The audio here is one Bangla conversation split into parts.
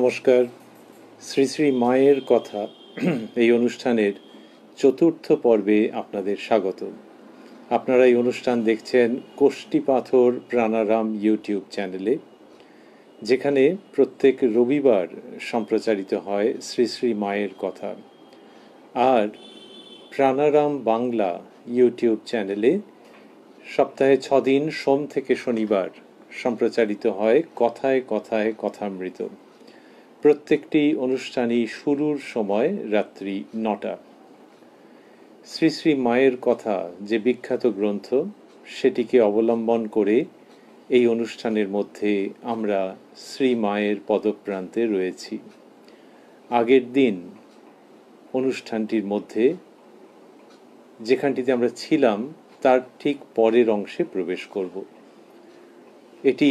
নমস্কার। শ্রী শ্রী মায়ের কথা এই অনুষ্ঠানের চতুর্থ পর্বে আপনাদের স্বাগত। আপনারা এই অনুষ্ঠান দেখছেন কোষ্টি পাথর প্রাণারাম ইউটিউব চ্যানেলে, যেখানে প্রত্যেক রবিবার সম্প্রচারিত হয় শ্রী শ্রী মায়ের কথা। আর প্রাণারাম বাংলা ইউটিউব চ্যানেলে সপ্তাহে 6 দিন সোম থেকে শনিবার সম্প্রচারিত হয় কথায় কথায় কথামৃত। প্রত্যেকটি অনুষ্ঠানই শুরুর সময় রাত্রি 9টা। শ্রী শ্রী মায়ের কথা যে বিখ্যাত গ্রন্থ, সেটিকে অবলম্বন করে এই অনুষ্ঠানের মধ্যে আমরা শ্রী মায়ের পদপ্রান্তে রয়েছি। আগের দিন অনুষ্ঠানটির মধ্যে যেখানটিতে আমরা ছিলাম তার ঠিক পরের অংশে প্রবেশ করব। এটি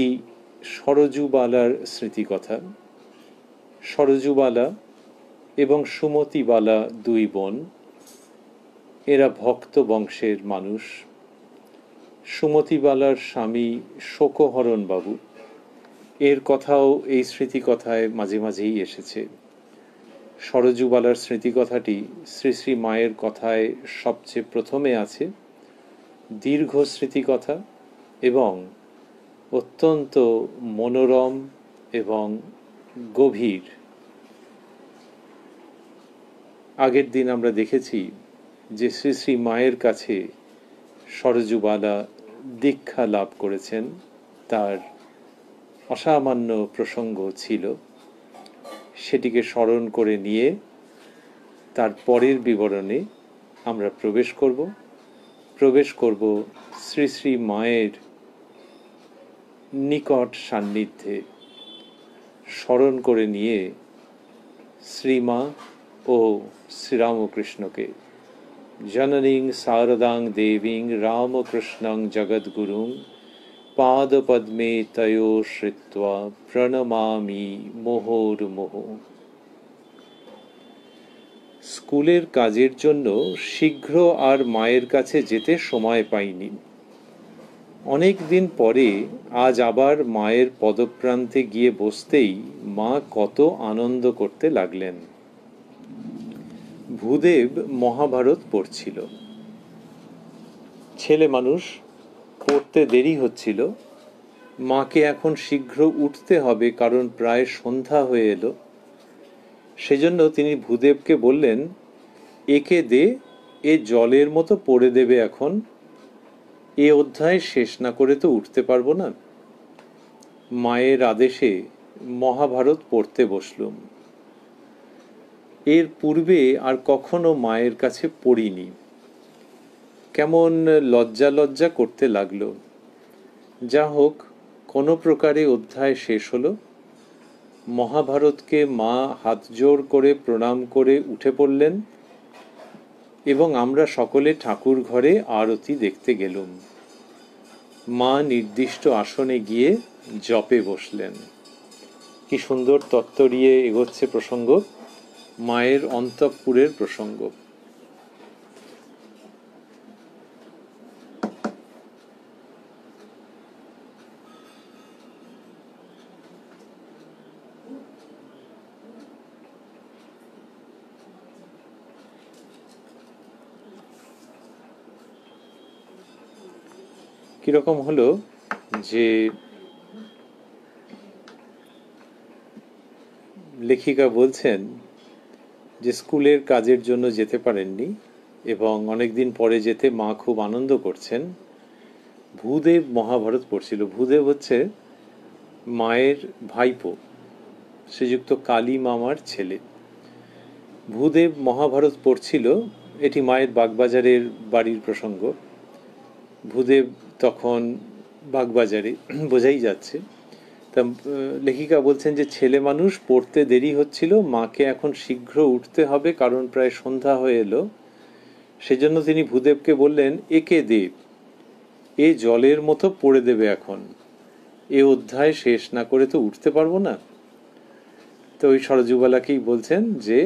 সরজুবালার স্মৃতিকথা। সরজুবালা এবং সুমতিবালা দুই বোন, এরা ভক্ত বংশের মানুষ। সুমতিবালার স্বামী শোকহরণ বাবু, এর কথাও এই স্মৃতিকথায় মাঝে মাঝেই এসেছে। সরজুবালার স্মৃতিকথাটি শ্রী শ্রী মায়ের কথায় সবচেয়ে প্রথমে আছে। দীর্ঘ স্মৃতিকথা এবং অত্যন্ত মনোরম এবং গভীর। আগের দিন আমরা দেখেছি যে শ্রী শ্রী মায়ের কাছে সরজুবালা দীক্ষা লাভ করেছেন, তার অসামান্য প্রসঙ্গ ছিল। সেটিকে স্মরণ করে নিয়ে তার পরের বিবরণে আমরা প্রবেশ করব শ্রী শ্রী মায়ের নিকট সান্নিধ্যে, স্মরণ করে নিয়ে শ্রীমা ও শ্রীরামকৃষ্ণকে। জননীং শারদাং দেবীং রামকৃষ্ণং জগদ্গুরুং পাদপদ্মে তয়ো শ্রিত্বা প্রণমামি মুহুর্মুহুঃ। স্কুলের কাজের জন্য শীঘ্র আর মায়ের কাছে যেতে সময় পাইনি। অনেক দিন পরে আজ আবার মায়ের পদপ্রান্তে গিয়ে বসতেই মা কত আনন্দ করতে লাগলেন। ভূদেব মহাভারত পড়ছিল। ছেলে মানুষ, পড়তে দেরি হচ্ছিল। মাকে এখন শীঘ্র উঠতে হবে, কারণ প্রায় সন্ধ্যা হয়ে এলো। সেজন্য তিনি ভূদেবকে বললেন, একে দে, এ জলের মতো পড়ে দেবে এখন। এ অধ্যায় শেষ না করে তো উঠতে পারবো না। মায়ের আদেশে মহাভারত পড়তে বসলুম। এর পূর্বে আর কখনো মায়ের কাছে পড়িনি। কেমন লজ্জা লজ্জা করতে লাগলো। যা হোক, কোনো প্রকারে অধ্যায় শেষ হলো। মহাভারতকে মা হাত জোড় করে প্রণাম করে উঠে পড়লেন এবং আমরা সকলে ঠাকুর ঘরে আরতি দেখতে গেলুম। মা নির্দিষ্ট আসনে গিয়ে জপে বসলেন। কি সুন্দর তত্ত্বরিয়ে এগোচ্ছে প্রসঙ্গ, মায়ের অন্তঃপুরের প্রসঙ্গ। কিরকম হলো যে লেখিকা বলছেন যে স্কুলের কাজের জন্য যেতে পারেননি এবং অনেকদিন পরে যেতে মা খুব আনন্দ করছেন। ভূদেব মহাভারত পড়ছিল। ভূদেব হচ্ছে মায়ের ভাইপো, শ্রীযুক্ত কালী মামার ছেলে। ভূদেব মহাভারত পড়ছিল। এটি মায়ের বাগবাজারের বাড়ির প্রসঙ্গ। ভূদেব তখন বাগবাজারে, বোঝাই যাচ্ছে। তা লেখিকা বলছেন যে ছেলে মানুষ, পড়তে দেরি হচ্ছিল, মাকে এখন শীঘ্র উঠতে হবে, কারণ প্রায় সন্ধ্যা হয়ে এলো। সেজন্য তিনি ভূদেবকে বললেন, একে দেব, এ জলের মতো পড়ে দেবে এখন। এ অধ্যায় শেষ না করে তো উঠতে পারবো না। তো ওই সরজুবালাকেই বলছেন যে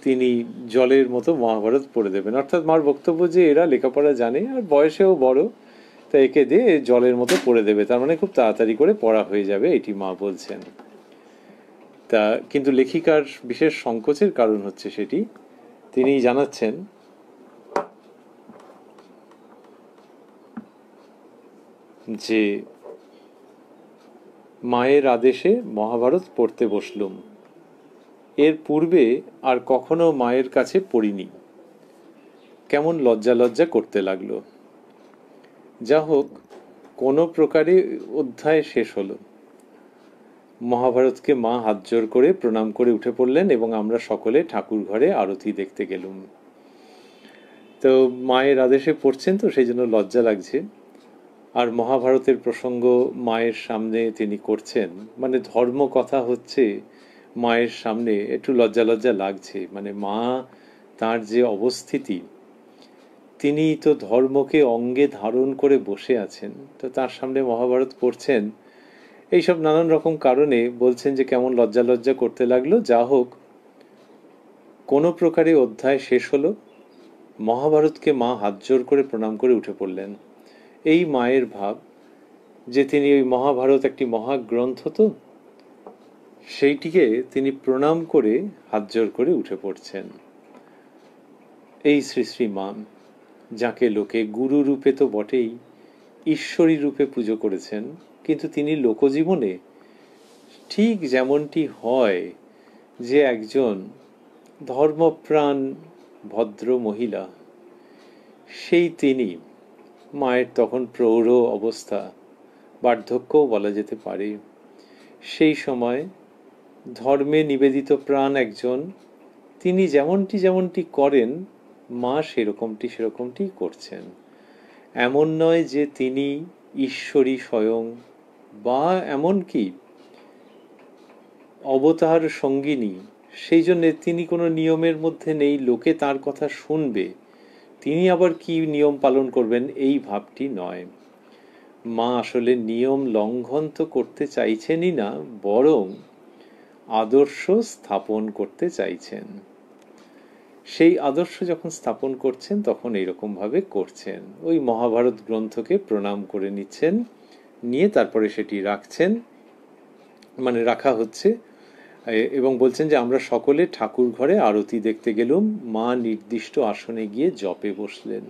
তিনি জলের মতো মহাভারত পড়ে দেবেন। অর্থাৎ মার বক্তব্য যে এরা লেখাপড়া জানে আর বয়সেও বড়, তা একে দিয়ে জলের মতো পড়ে দেবে, তার মানে খুব তাড়াতাড়ি করে পড়া হয়ে যাবে, এটি মা বলছেন। তা কিন্তু লেখিকার বিশেষ সংকোচের কারণ হচ্ছে সেটি, তিনি জানাচ্ছেন যে মায়ের আদেশে মহাভারত পড়তে বসলুম, এর পূর্বে আর কখনো মায়ের কাছে পড়িনি। কেমন লজ্জা লজ্জা করতে লাগলো। যা হোক, কোনো প্রকারে অধ্যায় শেষ হলো। মহাভারতকে মা হাত জোর করে প্রণাম করে উঠে পড়লেন এবং আমরা সকলে ঠাকুর ঘরে আরতি দেখতে গেলুম। তো মায়ের আদেশে পড়ছেন, তো সেই জন্য লজ্জা লাগছে। আর মহাভারতের প্রসঙ্গ মায়ের সামনে তিনি করছেন, মানে ধর্ম কথা হচ্ছে মায়ের সামনে, একটু লজ্জা লজ্জা লাগছে। মানে মা, তার যে অবস্থিতি, তিনি তো ধর্মকে অঙ্গে ধারণ করে বসে আছেন, তো তার সামনে মহাভারত পড়ছেন। এইসব নানান রকম কারণে বলছেন যে কেমন লজ্জা লজ্জা করতে লাগলো। যা হোক, কোনো প্রকারে অধ্যায় শেষ হলো। মহাভারতকে মা হাত জোর করে প্রণাম করে উঠে পড়লেন। এই মায়ের ভাব যে তিনি ওই মহাভারত একটি মহাগ্রন্থ, তো সেইটিকে তিনি প্রণাম করে হাত জোর করে উঠে পড়ছেন। এই শ্রী শ্রী মা, যাকে লোকে গুরু রূপে তো বটেই, ঈশ্বরী রূপে পুজো করেছেন, কিন্তু তিনি লোকজীবনে ঠিক যেমনটি হয় যে একজন ধর্মপ্রাণ ভদ্র মহিলা, সেই তিনি, মায়ের তখন প্রৌঢ় অবস্থা, বার্ধক্যও বলা যেতে পারে, সেই সময় ধর্মে নিবেদিত প্রাণ একজন, তিনি যেমনটি যেমনটি করেন, মা সেরকমটি করছেন। এমন নয় যে তিনি ঈশ্বরী স্বয়ং, বা এমনকি অবতার সঙ্গিনী, সেই জন্যে তিনি কোনো নিয়মের মধ্যে নেই, লোকে তার কথা শুনবে, তিনি আবার কি নিয়ম পালন করবেন, এই ভাবটি নয়। মা আসলে নিয়ম লঙ্ঘন তো করতে চাইছেনই না, বরং আদর্শ স্থাপন করতে চাইছেন। সেই আদর্শ যখন স্থাপন করছেন তখন এইরকম ভাবে করছেন। ওই মহাভারত গ্রন্থকে প্রণাম করে নিচ্ছেন, নিয়ে তারপরে সেটি রাখছেন, মানে রাখা হচ্ছে, এবং বলছেন যে আমরা সকলে ঠাকুর ঘরে আরতি দেখতে গেলুম। মা নির্দিষ্ট আসনে গিয়ে জপে বসলেন।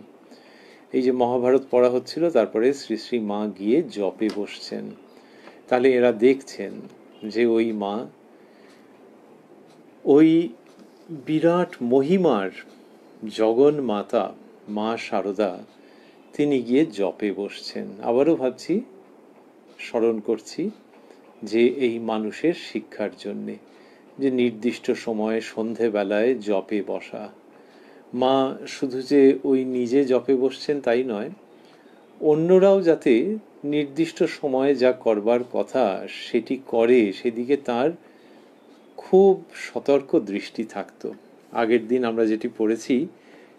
এই যে মহাভারত পড়া হচ্ছিল, তারপরে শ্রী শ্রী মা গিয়ে জপে বসছেন। তাহলে এরা দেখছেন যে ওই মা, ওই বিরাট মহিমার জগন মাতা মা শারদা, তিনি গিয়ে জপে বসছেন। আবারও ভাবছি, স্মরণ করছি যে এই মানুষের শিক্ষার জন্যে, যে নির্দিষ্ট সময়ে সন্ধেবেলায় জপে বসা। মা শুধু যে ওই নিজে জপে বসছেন তাই নয়, অন্যরাও যাতে নির্দিষ্ট সময়ে যা করবার কথা সেটি করে, সেদিকে তার খুব সতর্ক দৃষ্টি থাকতো। আগের দিন আমরা যেটি পড়েছি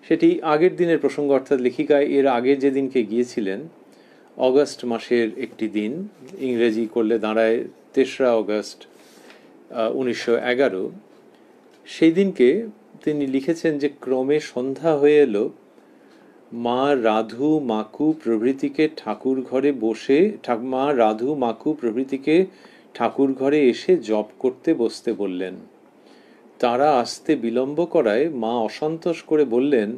সেটি আগের দিনের প্রসঙ্গ, অর্থাৎ লেখিকা এর আগে যেদিনকে গিয়েছিলেন, অগস্ট মাসের একটি দিন, ইংরেজি করলে দাঁড়ায় 3রা অগস্ট 1911, সেই দিনকে তিনি লিখেছেন যে ক্রমে সন্ধ্যা হয়ে এলো, মা রাধু মাকু প্রভৃতিকে ঠাকুর ঘরে বসে, মা রাধু মাকু প্রভৃতিকে ঠাকুর ঘরে এসে জপ করতে বসতে বললেন। তারা আসতে বিলম্ব করায় মা অসন্তোষ করে বললেন,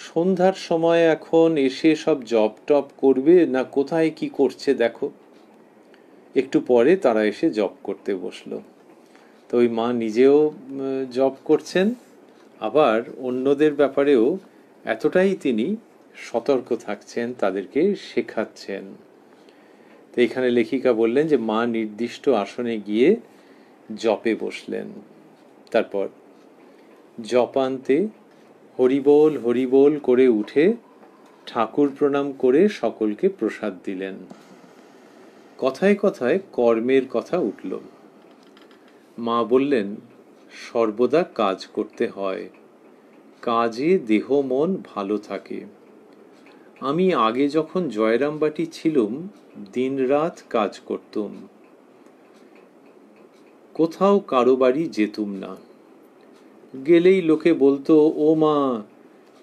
সন্ধ্যার সময় এখন এসে সব জপ টপ করবে না, কোথায় কি করছে দেখো। একটু পরে তারা এসে জপ করতে বসলো। তো ওই মা নিজেও জপ করছেন, আবার অন্যদের ব্যাপারেও এতটাই তিনি সতর্ক থাকছেন, তাদেরকে শেখাচ্ছেন। তো এখানে লেখিকা বললেন যে মা নির্দিষ্ট আসনে গিয়ে জপে বসলেন। তারপর জপান্তে হরিবোল হরিবোল করে উঠে ঠাকুর প্রণাম করে সকলকে প্রসাদ দিলেন। কথায় কথায় কর্মের কথা উঠল। মা বললেন, সর্বদা কাজ করতে হয়, কাজে দেহ মন ভালো থাকে। আমি আগে যখন জয়রামবাটি ছিলুম, দিনরাত কাজ করতুম, কোথাও কারো বাড়ি যেতুম না। গেলেই লোকে বলতো, ও মা,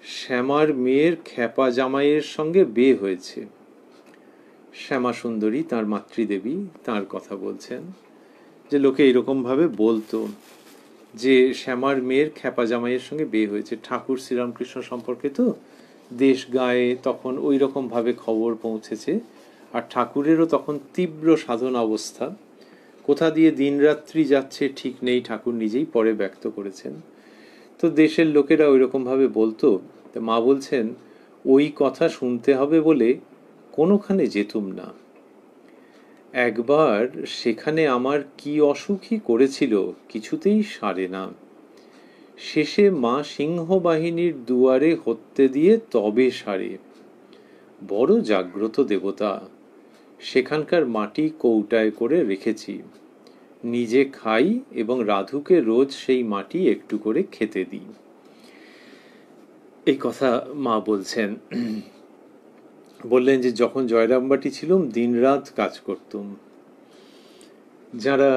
শ্যামার মেয়ের খ্যাপা জামাইয়ের সঙ্গে বিয়ে হয়েছে। শ্যামা সুন্দরী তাঁর মাতৃদেবী, তাঁর কথা বলছেন। যে লোকে এরকমভাবে বলতো যে শ্যামার মেয়ের খ্যাপা জামাইয়ের সঙ্গে বিয়ে হয়েছে। ঠাকুর শ্রীরামকৃষ্ণ সম্পর্কে তো দেশ গায়ে তখন ওই রকমভাবে খবর পৌঁছেছে, আর ঠাকুরেরও তখন তীব্র সাধন অবস্থা, কোথা দিয়ে দিনরাত্রি যাচ্ছে ঠিক নেই, ঠাকুর নিজেই পরে ব্যক্ত করেছেন। তো দেশের লোকেরা ওই রকমভাবে বলতো। তো মা বলছেন ওই কথা শুনতে হবে বলে কোনোখানে যেতুম না। একবার সেখানে আমার কি অসুখই করেছিল কিছুতেই সারে না। শেষে মা সিংহবাহিনীর দুয়ারে হত্যে দিয়ে তবে সারে। বড় জাগ্রত দেবতা। সেখানকার মাটি কৌটায় করে রেখেছি, নিজে খাই এবং রাধুকে রোজ সেই মাটি একটু করে খেতে দিই। এই কথা মা বলছেন। বললেন যে যখন জয়রামবাটি ছিলাম দিনরাত কাজ করতুম। যারা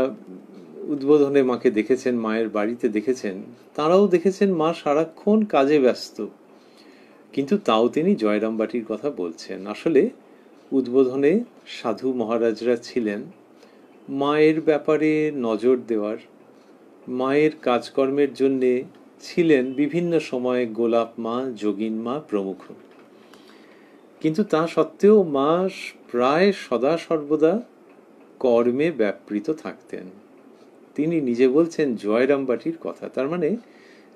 উদ্বোধনে মাকে দেখেছেন, মায়ের বাড়িতে দেখেছেন, তারাও দেখেছেন মা সারাক্ষণ কাজে ব্যস্ত, কিন্তু তাও তিনি জয়রামবাটির কথা বলছেন। আসলে উদ্বোধনে সাধু মহারাজরা ছিলেন মায়ের ব্যাপারে নজর দেওয়ার, মায়ের কাজকর্মের জন্যে ছিলেন বিভিন্ন সময়ে গোলাপ মা, যোগিন মা প্রমুখ। কিন্তু তা সত্ত্বেও মা প্রায় সদা সর্বদা কর্মে ব্যাপৃত থাকতেন। তিনি নিজে বলছেন জয়রামবাটির কথা, তার মানে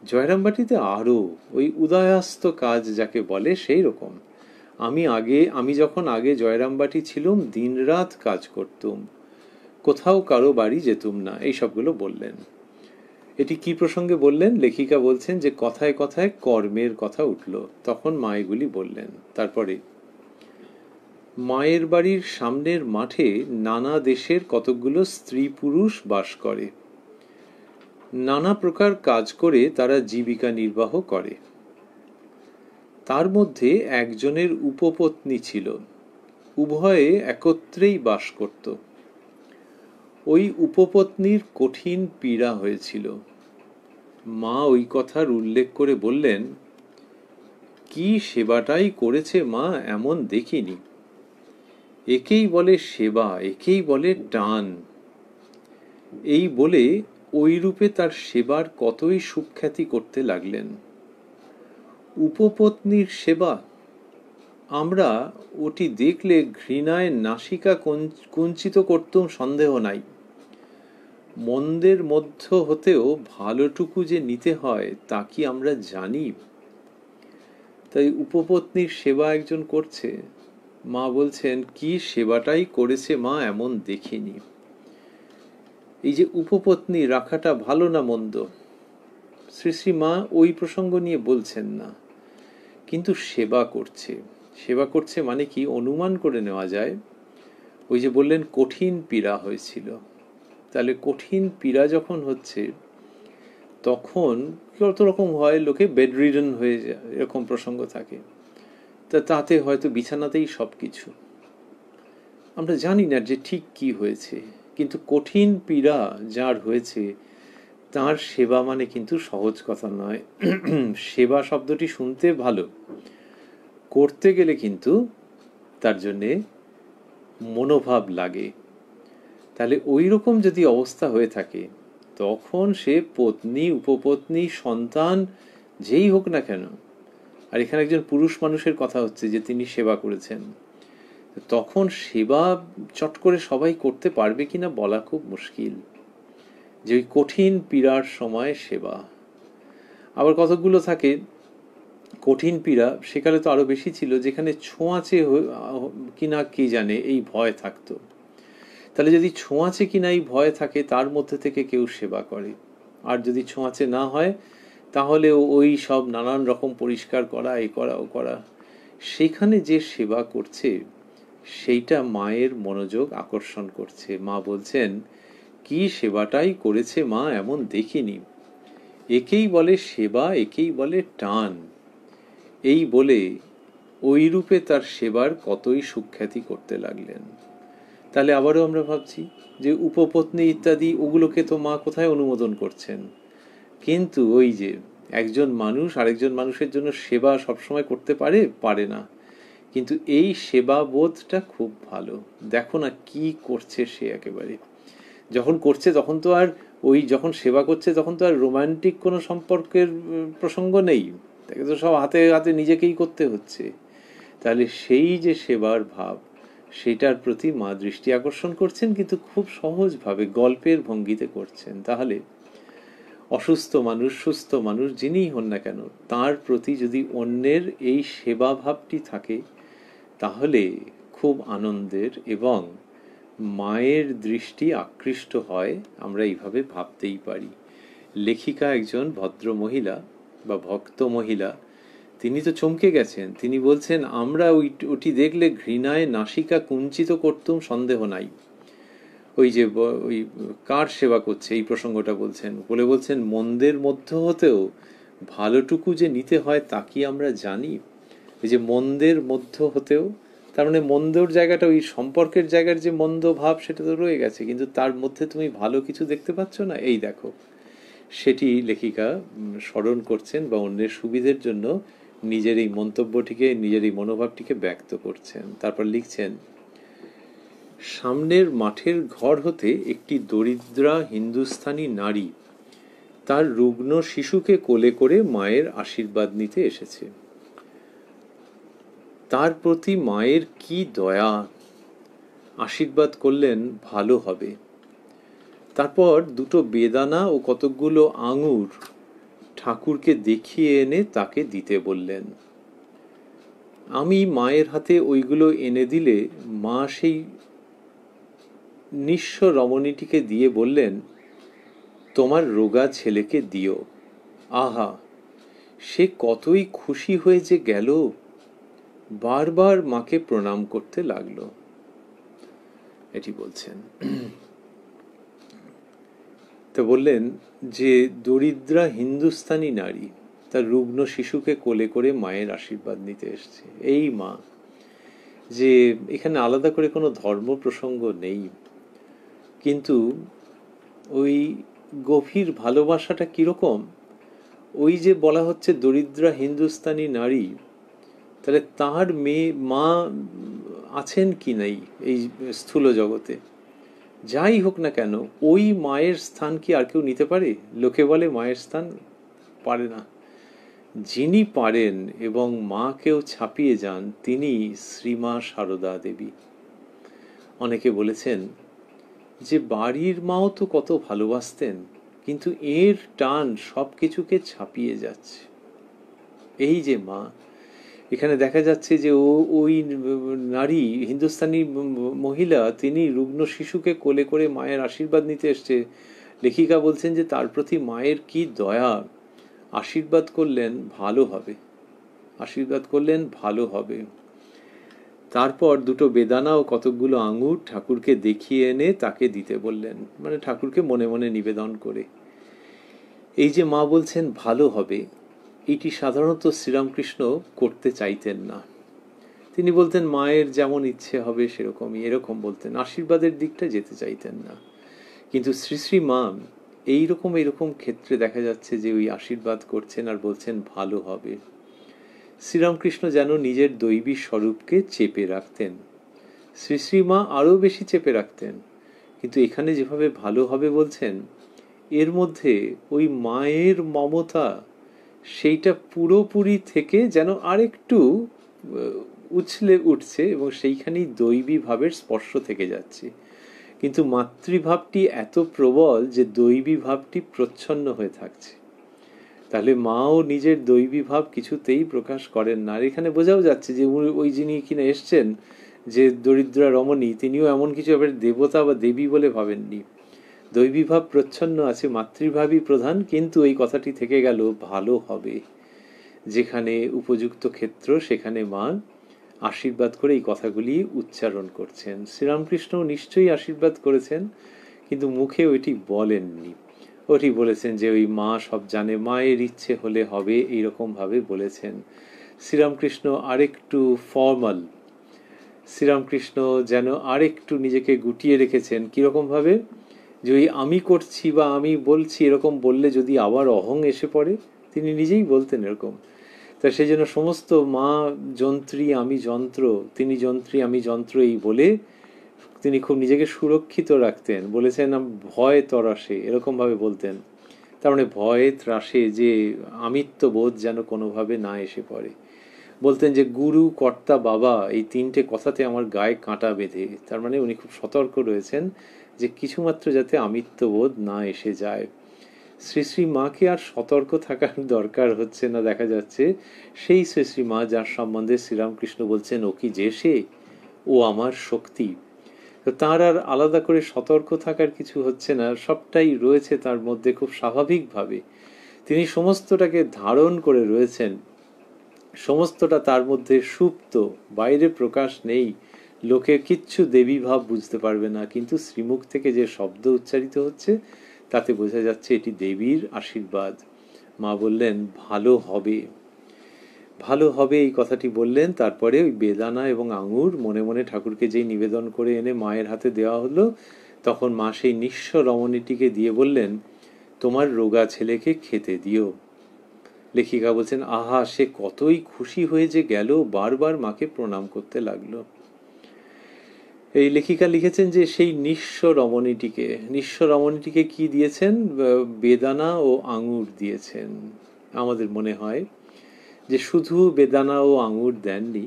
জয়রামবাটিতে আরও ওই উদয়াস্ত কাজ যাকে বলে সেই রকম। আমি যখন আগে জয়রামবাটি ছিলাম দিনরাত কাজ করতুম, কোথাও কারো বাড়ি যেতুম না, এই সবগুলো বললেন। এটি কি প্রসঙ্গে বললেন? লেখিকা বলছেন যে কথায় কথায় কর্মের কথা উঠল, তখন মা এগুলি বললেন। তারপরে মায়ের বাড়ির সামনের মাঠে নানা দেশের কতকগুলো স্ত্রী পুরুষ বাস করে। নানা প্রকার কাজ করে তারা জীবিকা নির্বাহ করে। তার মধ্যে একজনের উপপত্নী ছিল, উভয়ে একত্রেই বাস করত। ওই উপপত্নীর কঠিন পীড়া হয়েছিল। মা ওই কথার উল্লেখ করে বললেন, কি সেবাটাই করেছে মা এমন দেখিনি। একেই বলে সেবা, একেই বলে টান। এই বলে ওই রূপে তার সেবার কতই সুখ্যাতি করতে লাগলেন। উপপত্নীর সেবা, আমরা ওটি দেখলে ঘৃণায় নাসিকা কুঞ্চিত করতুম সন্দেহ নাই। মন্দের মধ্য হতেও ভালোটুকু যে নিতে হয় তা কি আমরা জানি? তাই উপপত্নীর সেবা একজন করছে, মা বলছেন কি সেবাটাই করেছে মা এমন দেখিনি। এই যে উপপত্নী রাখাটা ভালো না মন্দ, শ্রী শ্রী মা ওই প্রসঙ্গ নিয়ে বলছেন না, কিন্তু সেবা করছে। সেবা করছে মানে কি অনুমান করে নেওয়া যায়। ওই যে বললেন কঠিন পীড়া হয়েছিল, তাহলে কঠিন পীড়া যখন হচ্ছে তখন কত রকম হয়, লোকে বেডরিডেন হয়ে যায়, এরকম প্রসঙ্গ থাকে। তাতে হয়তো বিছানাতেই সব কিছু, আমরা জানি না যে ঠিক কি হয়েছে, কিন্তু কঠিন পীড়া যার হয়েছে তার সেবা মানে কিন্তু সহজ কথা নয়। সেবা শব্দটি শুনতে ভালো, করতে গেলে কিন্তু তার জন্যে মনোভাব লাগে। তাহলে ওই রকম যদি অবস্থা হয়ে থাকে তখন সে পত্নী, উপপত্নী, সন্তান যেই হোক না কেন, আর এখানে একজন পুরুষ মানুষের কথা হচ্ছে যে তিনি সেবা করেছেন, তখন সেবা চট করে সবাই করতে পারবে কিনা বলা খুব মুশকিল। যে ওই কঠিন পীড়ার সময় সেবা। আবার কতগুলো থাকে কঠিন পীড়া, সেকালে তো আরো বেশি ছিল, যেখানে ছোঁয়াচে কিনা কে জানে এই ভয় থাকতো। তাহলে যদি ছোঁয়াচে কিনা এই ভয় থাকে তার মধ্যে থেকে কেউ সেবা করে, আর যদি ছোঁয়াচে না হয় তাহলে ওই সব নানান রকম পরিষ্কার করা, এ করা ও করা, সেখানে যে সেবা করছে সেইটা মায়ের মনোযোগ আকর্ষণ করছে। মা বলছেন কি সেবাটাই করেছে মা এমন দেখিনি। একেই বলে সেবা, একেই বলে টান। এই বলে ওই রূপে তার সেবার কতই সুখ্যাতি করতে লাগলেন। তাহলে আবারও আমরা ভাবছি যে উপপত্নী ইত্যাদি ওগুলোকে তো মা কোথায় অনুমোদন করছেন, কিন্তু ওই যে একজন মানুষ আরেকজন মানুষের জন্য সেবা সবসময় করতে পারে না, কিন্তু এই সেবা বোধটা খুব ভালো। দেখো না কি করছে সে একেবারে। যখন করছে তখন তো আর ওই যখন সেবা করছে তখন তো আর রোমান্টিক কোনো সম্পর্কের প্রসঙ্গ নেই, তাকে তো সব হাতে হাতে নিজেকেই করতে হচ্ছে। তাহলে সেই যে সেবার ভাব, সেটার প্রতি মা দৃষ্টি আকর্ষণ করছেন, কিন্তু খুব সহজভাবে গল্পের ভঙ্গিতে করছেন। তাহলে অসুস্থ মানুষ, সুস্থ মানুষ, যিনিই হন না কেন, তার প্রতি যদি অন্যের এই সেবা ভাবটি থাকে, তাহলে খুব আনন্দের এবং মায়ের দৃষ্টি আকৃষ্ট হয়, আমরা এইভাবে ভাবতেই পারি। লেখিকা একজন ভদ্র মহিলা বা ভক্ত মহিলা, তিনি তো চমকে গেছেন। তিনি বলছেন, আমরা ওটি দেখলে ঘৃণায় নাসিকা কুঞ্চিত করতুম, সন্দেহ নাই। ওই যে ওই কার সেবা করছে এই প্রসঙ্গটা বলছেন, বলছেন মন্দের মধ্য হতেও ভালোটুকু যে নিতে হয় তা কি আমরা জানি? এই যে মন্দের মধ্য হতেও, তার মানে মন্দর জায়গাটা, ওই সম্পর্কের জায়গার যে মন্দ ভাব সেটা তো রয়ে গেছে, কিন্তু তার মধ্যে তুমি ভালো কিছু দেখতে পাচ্ছ না, এই দেখো। সেটি লেখিকা স্মরণ করছেন বা অন্যের সুবিধের জন্য নিজের এই মন্তব্যটিকে, নিজের এই মনোভাবটিকে ব্যক্ত করছেন। তারপর লিখছেন, সামনের মাঠের ঘর হতে একটি দরিদ্রা হিন্দুস্থানী নারী তার রুগ্ন শিশুকে কোলে করে মায়ের আশীর্বাদ নিতে এসেছে। তার প্রতি মায়ের কি দয়া! আশীর্বাদ করলেন ভালো হবে। তারপর দুটো বেদানা ও কতকগুলো আঙুর ঠাকুরকে দেখিয়ে এনে তাকে দিতে বললেন। আমি মায়ের হাতে ওইগুলো এনে দিলে মা সেই নিঃস্ব রমণীটিকে দিয়ে বললেন, তোমার রোগা ছেলেকে দিও। আহা, সে কতই খুশি হয়ে যে গেল, বারবার মাকে প্রণাম করতে লাগলো। এটি বলছেন। তো বললেন যে দরিদ্রা হিন্দুস্তানি নারী তার রুগ্ন শিশুকে কোলে করে মায়ের আশীর্বাদ নিতে এসছে। এই মা, যে এখানে আলাদা করে কোনো ধর্ম প্রসঙ্গ নেই, কিন্তু ওই গভীর ভালোবাসাটা কিরকম, ওই যে বলা হচ্ছে দরিদ্রা হিন্দুস্তানি নারী, তাহলে তার মেয়ে মা আছেন কি নাই এই স্থূল জগতে, যাই হোক না কেন, ওই মায়ের স্থান কি আর কেউ নিতে পারে? লোকে বলে মায়ের স্থান পারে না। যিনি পারেন এবং মাকেও ছাপিয়ে যান, তিনি শ্রীমা সারদা দেবী। অনেকে বলেছেন যে বাড়ির মাও তো কত ভালোবাসতেন, কিন্তু এর টান সব কিছুকে ছাপিয়ে যাচ্ছে। এই যে মা, এখানে দেখা যাচ্ছে যে ওই নারী, হিন্দুস্তানি মহিলা, তিনি রুগ্ন শিশুকে কোলে করে মায়ের আশীর্বাদ নিতে এসছে। লেখিকা বলছেন যে তার প্রতি মায়ের কি দয়া, আশীর্বাদ করলেন ভালো হবে, আশীর্বাদ করলেন ভালো হবে। তারপর দুটো বেদানা ও কতকগুলো আঙুর ঠাকুরকে দেখিয়ে এনে তাকে দিতে বললেন, মানে ঠাকুরকে মনে মনে নিবেদন করে। এই যে মা বলছেন ভালো হবে, এটি সাধারণত শ্রীরামকৃষ্ণ করতে চাইতেন না। তিনি বলতেন মায়ের যেমন ইচ্ছে হবে সেরকমই, এরকম বলতেন, আশীর্বাদের দিকটা যেতে চাইতেন না। কিন্তু শ্রী শ্রী মা এইরকম ক্ষেত্রে দেখা যাচ্ছে যে ওই আশীর্বাদ করছেন আর বলছেন ভালো হবে। শ্রীরামকৃষ্ণ যেন নিজের দৈবী স্বরূপকে চেপে রাখতেন, শ্রী শ্রী মা আরও বেশি চেপে রাখতেন। কিন্তু এখানে যেভাবে ভালো হবে বলছেন, এর মধ্যে ওই মায়ের মমতা সেইটা পুরোপুরি থেকে যেন আরেকটু উছলে উঠছে এবং সেইখানেই দৈবী ভাবের স্পর্শ থেকে যাচ্ছে। কিন্তু মাতৃভাবটি এত প্রবল যে দৈবী ভাবটি প্রচ্ছন্ন হয়ে থাকছে। তাহলে মাও নিজের দৈবী ভাব কিছুতেই প্রকাশ করেন না। আর এখানে বোঝাও যাচ্ছে যে ওই যিনি কিনা এসছেন, যে দরিদ্রা রমণী, তিনিও এমন কিছু এবার দেবতা বা দেবী বলে ভাবেননি। দৈবী ভাব প্রচ্ছন্ন আছে, মাতৃভাবই প্রধান, কিন্তু এই কথাটি থেকে গেল ভালো হবে। যেখানে উপযুক্ত ক্ষেত্র সেখানে মা আশীর্বাদ করে এই কথাগুলি উচ্চারণ করছেন। শ্রীরামকৃষ্ণ নিশ্চয়ই আশীর্বাদ করেছেন, কিন্তু মুখে ওইটি বলেননি। ওটি বলেছেন যে ওই মা সব জানে, মায়ের ইচ্ছে হলে হবে, এইরকম ভাবে বলেছেন। শ্রীরামকৃষ্ণ আরেকটু ফর্মাল, শ্রীরামকৃষ্ণ যেন আরেকটু নিজেকে গুটিয়ে রেখেছেন। কিরকম ভাবে? যে ওই আমি করছি বা আমি বলছি এরকম বললে যদি আবার অহং এসে পড়ে, তিনি নিজেই বলতেন এরকম। তা সেই জন্য সমস্ত মা যন্ত্রী আমি যন্ত্র, তিনি যন্ত্রী আমি যন্ত্র, এই বলে তিনি খুব নিজেকে সুরক্ষিত রাখতেন, বলেছেন ভয় ত্রাসে, এরকমভাবে বলতেন। তার মানে ভয়ে ত্রাসে যে আমিত্ববোধ যেন কোনোভাবে না এসে পড়ে। বলতেন যে গুরু, কর্তা, বাবা, এই তিনটে কথাতে আমার গায়ে কাঁটা বেঁধে। তার মানে উনি খুব সতর্ক রয়েছেন যে কিছুমাত্র যাতে আমিত্ববোধ না এসে যায়। শ্রী শ্রী মাকে আর সতর্ক থাকার দরকার হচ্ছে না দেখা যাচ্ছে। সেই শ্রী শ্রী মা যার সম্বন্ধে শ্রীরামকৃষ্ণ বলছেন ও কি যে সে, ও আমার শক্তি। তো তার আর আলাদা করে সতর্ক থাকার কিছু হচ্ছে না, সবটাই রয়েছে তার মধ্যে খুব স্বাভাবিকভাবে। তিনি সমস্তটাকে ধারণ করে রয়েছেন, সমস্তটা তার মধ্যে সুপ্ত, বাইরে প্রকাশ নেই। লোকে কিচ্ছু দেবী ভাব বুঝতে পারবে না, কিন্তু শ্রীমুখ থেকে যে শব্দ উচ্চারিত হচ্ছে তাতে বোঝা যাচ্ছে এটি দেবীর আশীর্বাদ। মা বললেন ভালো হবে, ভালো হবে, এই কথাটি বললেন। তারপরে ওই বেদানা এবং আঙুর মনে মনে ঠাকুরকে যেই নিবেদন করে এনে মায়ের হাতে দেওয়া হলো, তখন মা সেই নিঃস্ব রমণীটিকে দিয়ে বললেন তোমার রোগা ছেলেকে খেতে দিও। লেখিকা বলছেন আহা, সে কতই খুশি হয়ে যে গেল, বারবার মাকে প্রণাম করতে লাগলো। এই লেখিকা লিখেছেন যে সেই নিঃস্ব রমণীটিকে কি দিয়েছেন? বেদানা ও আঙুর দিয়েছেন। আমাদের মনে হয় যে শুধু বেদানা ও আঙুর দেননি,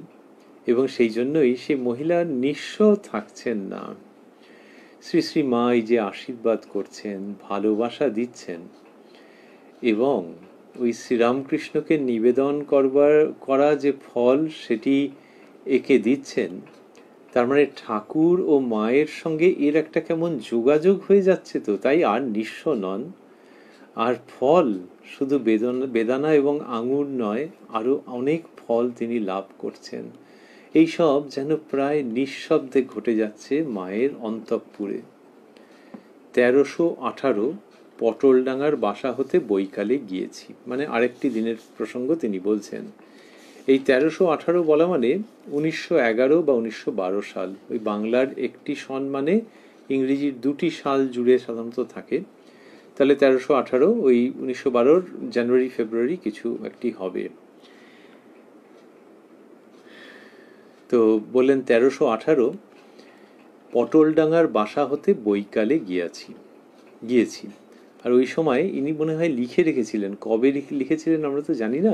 এবং সেই জন্যই সে মহিলা নিঃস্ব থাকছেন না। শ্রী শ্রী মা এই যে আশীর্বাদ করছেন, ভালোবাসা দিচ্ছেন, এবং ওই শ্রীরামকৃষ্ণকে নিবেদন করা যে ফল সেটি একে দিচ্ছেন, তার মানে ঠাকুর ও মায়ের সঙ্গে এর একটা কেমন যোগাযোগ হয়ে যাচ্ছে। তো তাই আর নিঃস্ব নন। আর ফল শুধু বেদানা এবং আঙুর নয়, আরো অনেক ফল তিনি লাভ করছেন। এইসব যেন প্রায় নিঃশব্দে ঘটে যাচ্ছে মায়ের অন্তঃপুরে। 1318 পটলডাঙ্গার বাসা হতে বৈকালে গিয়েছি, মানে আরেকটি দিনের প্রসঙ্গ তিনি বলছেন। এই 1318 বলা মানে 1911 বা 1912 সাল। ওই বাংলার একটি সন মানে ইংরেজির দুটি সাল জুড়ে সাধারণত থাকে। তাহলে 1318 ওই 1912 জানুয়ারি ফেব্রুয়ারি কিছু একটি হবে। তো বললেন 1318 পটলডাঙ্গার বাসা হতে বৈকালে গিয়েছি। আর ওই সময় ইনি মনে হয় লিখে রেখেছিলেন, কবে লিখেছিলেন আমরা তো জানি না,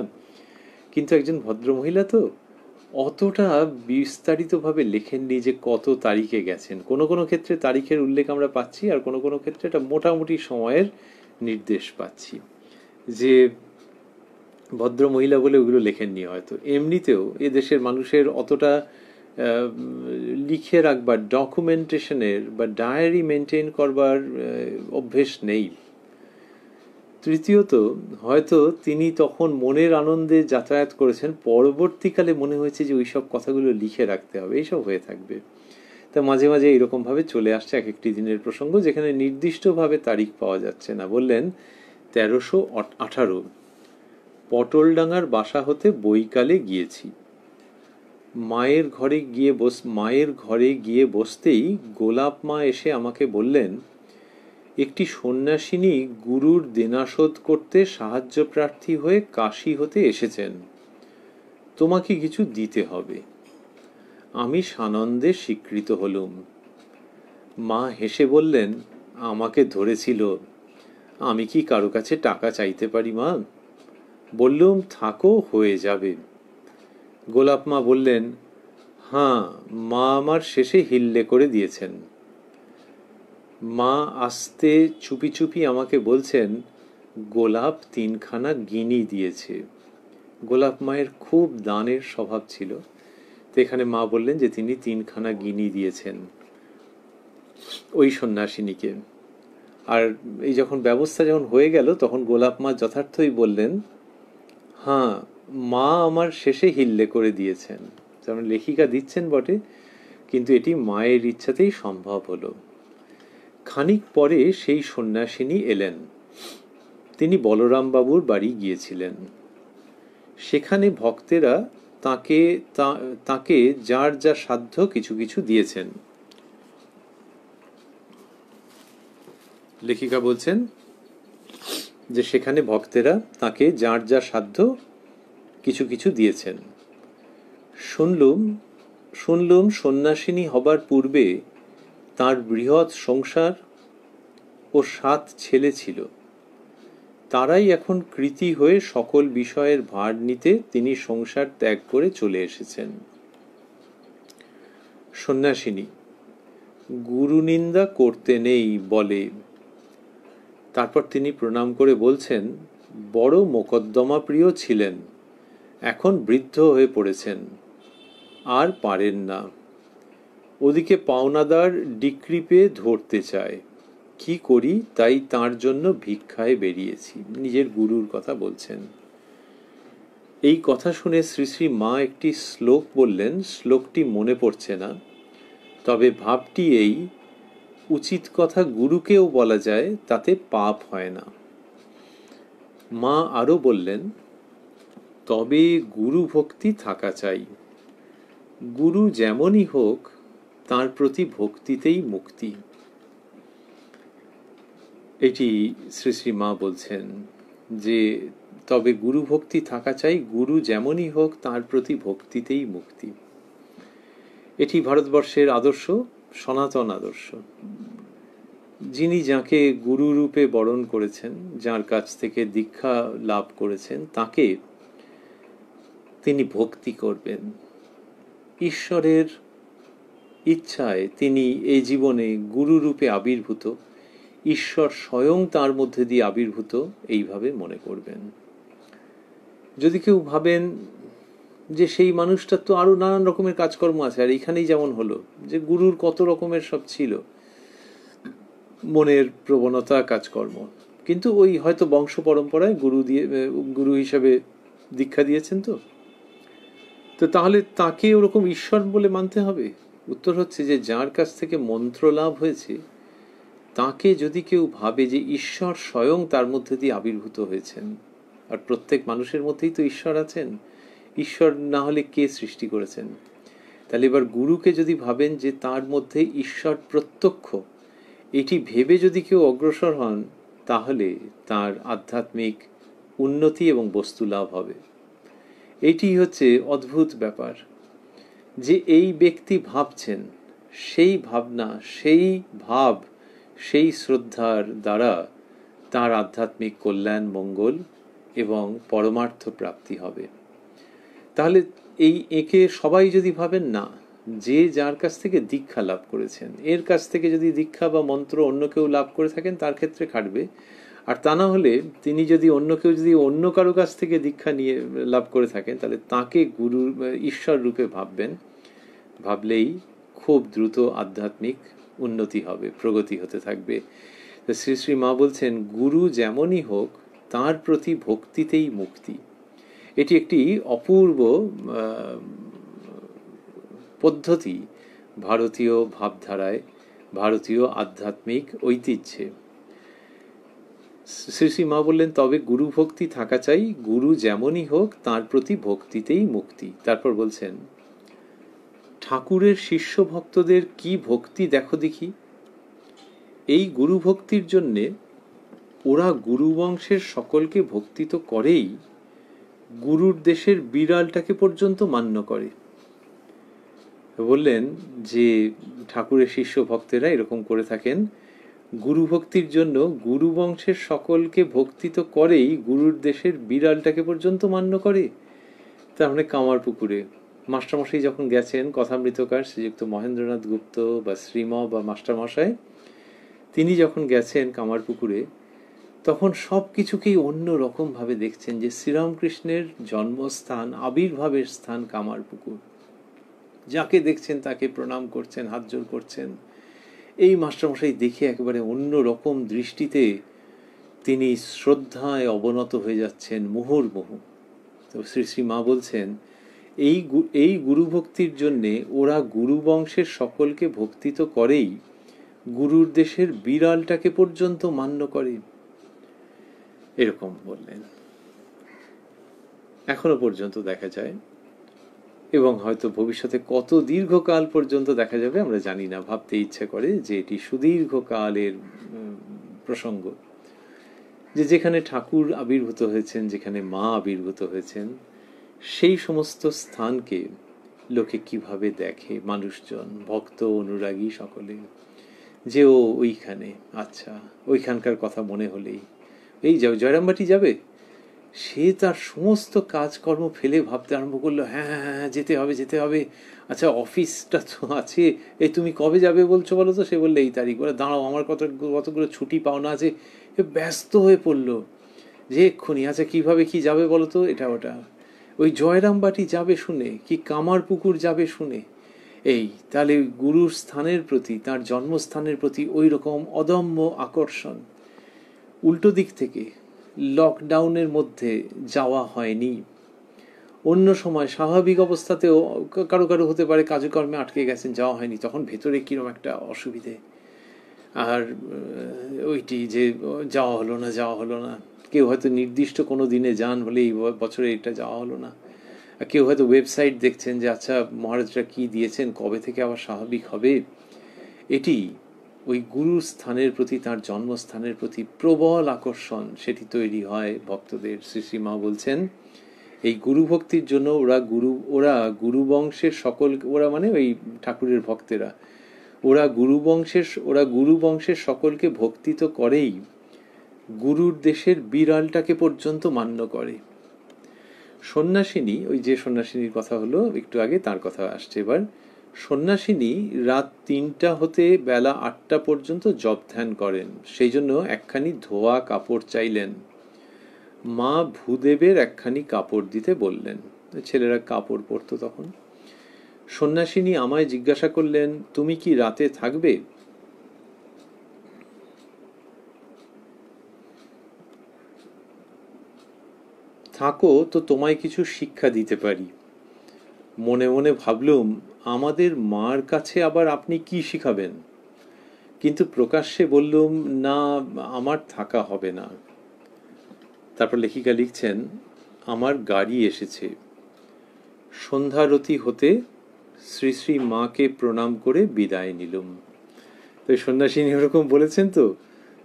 কিন্তু একজন ভদ্রমহিলা তো অতটা বিস্তারিতভাবে লেখেননি যে কত তারিখে গেছেন। কোনো কোনো ক্ষেত্রে তারিখের উল্লেখ আমরা পাচ্ছি, আর কোনো কোনো ক্ষেত্রে একটা মোটামুটি সময়ের নির্দেশ পাচ্ছি। যে ভদ্রমহিলা বলে ওগুলো লেখেননি হয়তো। এমনিতেও এদেশের মানুষের অতটা লিখে রাখবার, ডকুমেন্টেশনের বা ডায়েরি মেনটেন করবার অভ্যেস নেই। তৃতীয়ত হয়তো তিনি তখন মনের আনন্দে যাতায়াত করেছেন, পরবর্তীকালে মনে হয়েছে যে ওই সব কথাগুলো লিখে রাখতে হবে, এইসব হয়ে থাকবে। তা মাঝে মাঝে এইরকমভাবে চলে আসছে এক একটি দিনের প্রসঙ্গ যেখানে নির্দিষ্টভাবে তারিখ পাওয়া যাচ্ছে না। বললেন 1318 পটলডাঙ্গার বাসা হতে বৈকালে গিয়েছি। মায়ের ঘরে গিয়ে বসতেই গোলাপ মা এসে আমাকে বললেন একটি সন্ন্যাসিনী গুরুর দেনা শোধ করতে সাহায্য প্রার্থী হয়ে কাশী হতে এসেছেন, তোমাকে কিছু দিতে হবে। আমি সানন্দে স্বীকৃত হলুম। মা হেসে বললেন আমাকে ধরেছিল, আমি কি কারো কাছে টাকা চাইতে পারি মা? বললুম থাকো, হয়ে যাবে। গোলাপ মা বললেন হ্যাঁ, মা আমার শেষে হিল্লে করে দিয়েছেন। মা আস্তে চুপি চুপি আমাকে বলছেন গোলাপ 3খানা গিনি দিয়েছে। গোলাপ মায়ের খুব দানের স্বভাব ছিল, তো এখানে মা বললেন যে তিনি 3খানা গিনি দিয়েছেন ওই সন্ন্যাসিনীকে। আর এই যখন ব্যবস্থা যখন হয়ে গেল তখন গোলাপ মা যথার্থই বললেন হ্যাঁ, মা আমার শেষে হিল্লে করে দিয়েছেন। যেমন লেখিকা দিচ্ছেন বটে, কিন্তু এটি মায়ের ইচ্ছাতেই সম্ভব হলো। খানিক পরে সেই সন্ন্যাসিনী এলেন। তিনি বলরাম বাবুর বাড়ি গিয়েছিলেন। সেখানে ভক্তেরা তাকে যার যা সাধ্য কিছু কিছু দিয়েছেন। লেখিকা বলছেন যে সেখানে ভক্তেরা তাকে যার যা সাধ্য কিছু কিছু দিয়েছেন। শুনলুম সন্ন্যাসিনী হবার পূর্বে তার বৃহৎ সংসার ও 7 ছেলে ছিল। তারাই এখন কৃতী হয়ে সকল বিষয়ের ভার নিতে তিনি সংসার ত্যাগ করে চলে এসেছেন। সন্ন্যাসিনী, গুরু নিন্দা করতে নেই বলে। তারপর তিনি প্রণাম করে বলছেন, বড় মোকদ্দমা প্রিয় ছিলেন, এখন বৃদ্ধ হয়ে পড়েছেন, আর পারেন না। ওদিকে পাওনাদার ডিক্রি পেয়ে ধরতে চায়, কি করি তাই তার জন্য ভিক্ষায় বেরিয়েছি। নিজের গুরুর কথা বলছেন। এই কথা শুনে শ্রী শ্রী মা একটি শ্লোক বললেন, শ্লোকটি মনে পড়ছে না, তবে ভাবটি এই, উচিত কথা গুরুকেও বলা যায়, তাতে পাপ হয় না। মা আরো বললেন, তবে গুরু ভক্তি থাকা চাই। গুরু যেমনই হোক তার প্রতি ভক্তিতেই মুক্তি। এটি শ্রী শ্রী মা বলছেন যে তবে গুরু ভক্তি থাকা চাই, গুরু যেমনই হোক তার প্রতি ভক্তিতেই মুক্তি। এটি ভারতবর্ষের আদর্শ, সনাতন আদর্শ। যিনি যাকে গুরু রূপে বরণ করেছেন, যার কাছ থেকে দীক্ষা লাভ করেছেন, তাকে তিনি ভক্তি করবেন। ঈশ্বরের ইচ্ছায় তিনি এই জীবনে গুরু রূপে আবির্ভূত, ঈশ্বর স্বয়ং তার মধ্যে দিয়ে আবির্ভূত, এইভাবে মনে করবেন। যদি কেউ ভাবেন যে সেই মানুষটার তো আরো নানান রকমের কাজকর্ম আছে, আর এখানেই যেমন হলো যে গুরুর কত রকমের সব ছিল, মনের প্রবণতা, কাজকর্ম, কিন্তু ওই হয়তো বংশ পরম্পরায় গুরু হিসাবে দীক্ষা দিয়েছেন, তো তাহলে তাকে ওরকম ঈশ্বর বলে মানতে হবে? উত্তর হচ্ছে যে যার কাছ থেকে মন্ত্র লাভ হয়েছে তাকে যদি কেউ ভাবে যে ঈশ্বর স্বয়ং তার মধ্যে দিয়ে আবির্ভূত হয়েছেন, আর প্রত্যেক মানুষের মধ্যেই তো ঈশ্বর আছেন, ঈশ্বর না হলে কে সৃষ্টি করেছেন? তাহলে এবার গুরুকে যদি ভাবেন যে তার মধ্যে ঈশ্বর প্রত্যক্ষ, এটি ভেবে যদি কেউ অগ্রসর হন, তাহলে তার আধ্যাত্মিক উন্নতি এবং বস্তু লাভ হবে। এটি হচ্ছে অদ্ভুত ব্যাপার, যে এই ব্যক্তি ভাবছেন, সেই ভাবনা, সেই ভাব, সেই শ্রদ্ধার দ্বারা তার আধ্যাত্মিক কল্যাণ, মঙ্গল এবং পরমার্থ প্রাপ্তি হবে। তাহলে একে সবাই যদি ভাবেন না, যে যার কাছ থেকে দীক্ষা লাভ করেছেন, এর কাছ থেকে যদি দীক্ষা বা মন্ত্র অন্য কেউ লাভ করে থাকেন, তার ক্ষেত্রে খাটবে। আর তা না হলে তিনি যদি অন্য কেউ যদি অন্য কারো কাছ থেকে দীক্ষা নিয়ে লাভ করে থাকেন, তাহলে তাকে গুরু, ঈশ্বর রূপে ভাববেন। ভাবলেই খুব দ্রুত আধ্যাত্মিক উন্নতি হবে, প্রগতি হতে থাকবে। শ্রী শ্রী মা বলছেন, গুরু যেমনই হোক তার প্রতি ভক্তিতেই মুক্তি। এটি একটি অপূর্ব পদ্ধতি ভারতীয় ভাবধারায়, ভারতীয় আধ্যাত্মিক ঐতিহ্যে। শ্রী শ্রী মা বললেন, তবে গুরু ভক্তি থাকা চাই, গুরু যেমনই হোক তার প্রতি ভক্তিতেই মুক্তি। তারপর বলছেন, ঠাকুরের শিষ্য ভক্তদের কি ভক্তি দেখো দেখি। এই গুরু ভক্তির জন্যে ওরা গুরু বংশের সকলকে ভক্তি তো করেই, গুরুর দেশের বিড়ালটাকে পর্যন্ত মান্য করে। বললেন যে ঠাকুরের শিষ্য ভক্তেরা এরকম করে থাকেন, গুরু ভক্তির জন্য গুরু বংশের সকলকে ভক্তি তো করেই, গুরুর দেশের বিড়ালটাকে পর্যন্ত মান্য করে। তার মানে কামারপুকুরে মাস্টারমশাই যখন গেছেন, কথামৃতকার শ্রীযুক্ত মহেন্দ্রনাথ গুপ্ত বা শ্রীম বা মাস্টারমশাই, তিনি যখন গেছেন কামারপুকুরে, তখন সব কিছুকেই অন্য রকম ভাবে দেখছেন, যে শ্রীরামকৃষ্ণের জন্মস্থান, আবির্ভাবের স্থান কামারপুকুর। যাকে দেখছেন তাকে প্রণাম করছেন, হাত জোর করছেন। এই মাস্টারমশাই দেখে একেবারে অন্য রকম দৃষ্টিতে তিনি শ্রদ্ধায় অবনত হয়ে যাচ্ছেন, মুহুর্মুহু। তো শ্রী শ্রী মা বলছেন, এই গুরু ভক্তির জন্যে ওরা গুরু বংশের সকলকে ভক্তি তো করেই, গুরুর দেশের বিড়ালটাকে পর্যন্ত মান্য করে। এরকম বললেন। এখনো পর্যন্ত দেখা যায়, এবং হয়তো ভবিষ্যতে কত দীর্ঘকাল পর্যন্ত দেখা যাবে আমরা জানি না। ভাবতে ইচ্ছে করে যে এটি সুদীর্ঘকালের প্রসঙ্গ, যে যেখানে ঠাকুর আবির্ভূত হয়েছেন, যেখানে মা আবির্ভূত হয়েছেন, সেই সমস্ত স্থানকে লোকে কিভাবে দেখে, মানুষজন, ভক্ত, অনুরাগী সকলে। যে ও ওইখানে, আচ্ছা ওইখানকার কথা মনে হলেই এই যাবে, জয়রামবাটি যাবে। সে তার সমস্ত কাজকর্ম ফেলে ভাবতে আরম্ভ করলো, হ্যাঁ হ্যাঁ হ্যাঁ যেতে হবে যেতে হবে, আচ্ছা অফিসটা তো আছে, এই তুমি কবে যাবে বলছো বলো তো? সে বললে এই তারিখ। বলে দাঁড়াও আমার কতগুলো ছুটি পাওনা আছে। এ ব্যস্ত হয়ে পড়লো যে এক্ষুনি, আচ্ছা কীভাবে কি যাবে বলো তো, এটা ওটা, ওই জয়রামবাটি যাবে শুনে, কি কামারপুকুর যাবে শুনে। এই তাহলে গুরুর স্থানের প্রতি, তার জন্মস্থানের প্রতি ওই রকম অদম্য আকর্ষণ। উল্টো দিক থেকে লকডাউনের মধ্যে যাওয়া হয়নি। অন্য সময় স্বাভাবিক অবস্থাতেও কারো কারো হতে পারে কাজকর্মে আটকে গেছেন, যাওয়া হয়নি, তখন ভেতরে কীরকম একটা অসুবিধে। আর ওইটি যে যাওয়া হলো না। কেউ হয়তো নির্দিষ্ট কোনো দিনে যান বলে এই বছরে এটা যাওয়া হলো না। আর কেউ হয়তো ওয়েবসাইট দেখছেন যে আচ্ছা মহারাজরা কী দিয়েছেন, কবে থেকে আবার স্বাভাবিক হবে। এটি ওই গুরুর স্থানের প্রতি, তার জন্মস্থানের প্রতি প্রবল আকর্ষণ সেটি তৈরি হয় ভক্তদের। শ্রী শ্রীমা বলছেন এই গুরু ভক্তির জন্য ওরা গুরু বংশের সকল, ওরা মানে ওই ঠাকুরের ভক্তেরা, ওরা গুরু বংশের সকলকে ভক্তি তো করেই, গুরুর দেশের বিড়ালটাকে পর্যন্ত মান্য করে। সন্ন্যাসিনী, ওই যে সন্ন্যাসিনীর কথা হলো একটু আগে, তার কথা আসছে এবার। সন্ন্যাসিনী রাত 3টা হতে বেলা 8টা পর্যন্ত জপ ধ্যান করেন, সেই জন্য একখানি ধোয়া কাপড় চাইলেন। মা ভূদেবের একখানি কাপড় দিতে বললেন। ছেলেরা কাপড় পরতো তখন। সন্ন্যাসিনী আমায় জিজ্ঞাসা করলেন, তুমি কি রাতে থাকবে? থাকো তো তোমায় কিছু শিক্ষা দিতে পারি। মনে মনে ভাবলুম আমাদের মার কাছে আবার আপনি কি শিখাবেন, কিন্তু প্রকাশ্যে বললুম না, আমার থাকা হবে না। তারপর লেখিকা লিখছেন, আমার গাড়ি এসেছে। সন্ধ্যারতি হতে শ্রী শ্রী মাকে প্রণাম করে বিদায় নিলুম। তো সন্ন্যাসিনী ওরকম বলেছেন তো,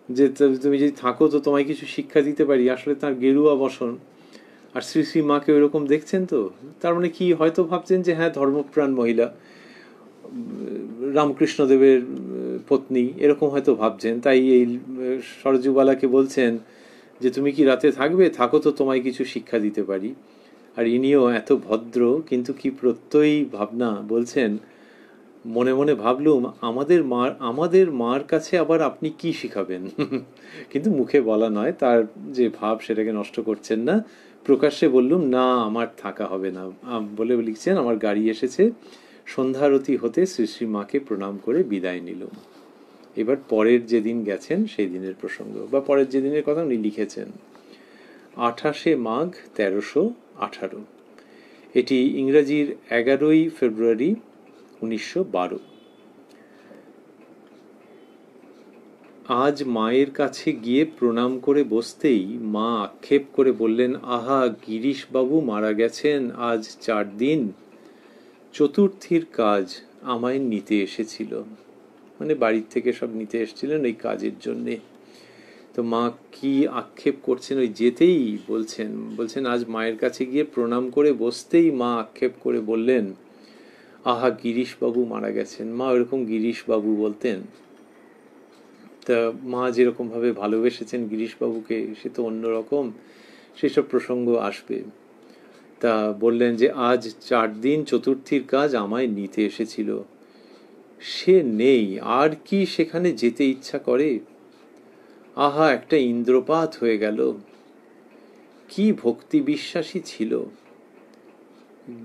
যে তুমি যদি থাকো তো তোমায় কিছু শিক্ষা দিতে পারি, আসলে তার গেরুয়া বসন। আর শ্রী শ্রী মাকে ওইরকম দেখছেন তো, তার মানে কি হয়তো ভাবছেন যে হ্যাঁ ধর্মপ্রাণ মহিলা, রামকৃষ্ণদেবের পত্নী, এরকম হয়তো ভাবছেন। তাই এই সরজুবালাকে বলছেন যে তুমি কি রাতে থাকবে, থাকো তো তোমায় কিছু শিক্ষা দিতে পারি। আর ইনিও এত ভদ্র, কিন্তু কি প্রত্যয়ী ভাবনা। বলছেন মনে মনে ভাবলুম আমাদের মার কাছে আবার আপনি কি শিখাবেন। কিন্তু মুখে বলা নয়, তার যে ভাব সেটাকে নষ্ট করছেন না। প্রকাশ্যে বললুম না, আমার থাকা হবে না বলে লিখছেন, আমার গাড়ি এসেছে। সন্ধ্যারতি হতে শ্রী শ্রী মাকে প্রণাম করে বিদায় নিলুম। এবার পরের যেদিন গেছেন সেই দিনের প্রসঙ্গ, বা পরের যেদিনের কথা উনি লিখেছেন। 28শে মাঘ 1318। এটি ইংরাজির 11ই ফেব্রুয়ারি 1912। আজ মায়ের কাছে গিয়ে প্রণাম করে বসতেই মা আক্ষেপ করে বললেন, আহা গিরিশবাবু মারা গেছেন আজ 4 দিন। চতুর্থীর কাজ আমায় নিতে এসেছিল, মানে বাড়ির থেকে সব নিতে এসেছিলেন ওই কাজের জন্যে। তো মা কি আক্ষেপ করছেন, ওই যেতেই বলছেন আজ মায়ের কাছে গিয়ে প্রণাম করে বসতেই মা আক্ষেপ করে বললেন, আহা গিরিশবাবু মারা গেছেন। মা ওরকম গিরিশবাবু বলতেন। তা মা যেরকমভাবে ভালোবেসেছেন গিরিশবাবুকে, সে তো অন্যরকম, সেসব প্রসঙ্গ আসবে। তা বললেন যে আজ 4 দিন চতুর্থীর কাজ আমায় নিতে এসেছিল। সে নেই, আর কি সেখানে যেতে ইচ্ছা করে? আহা একটা ইন্দ্রপাত হয়ে গেল। কি ভক্তি বিশ্বাসী ছিল।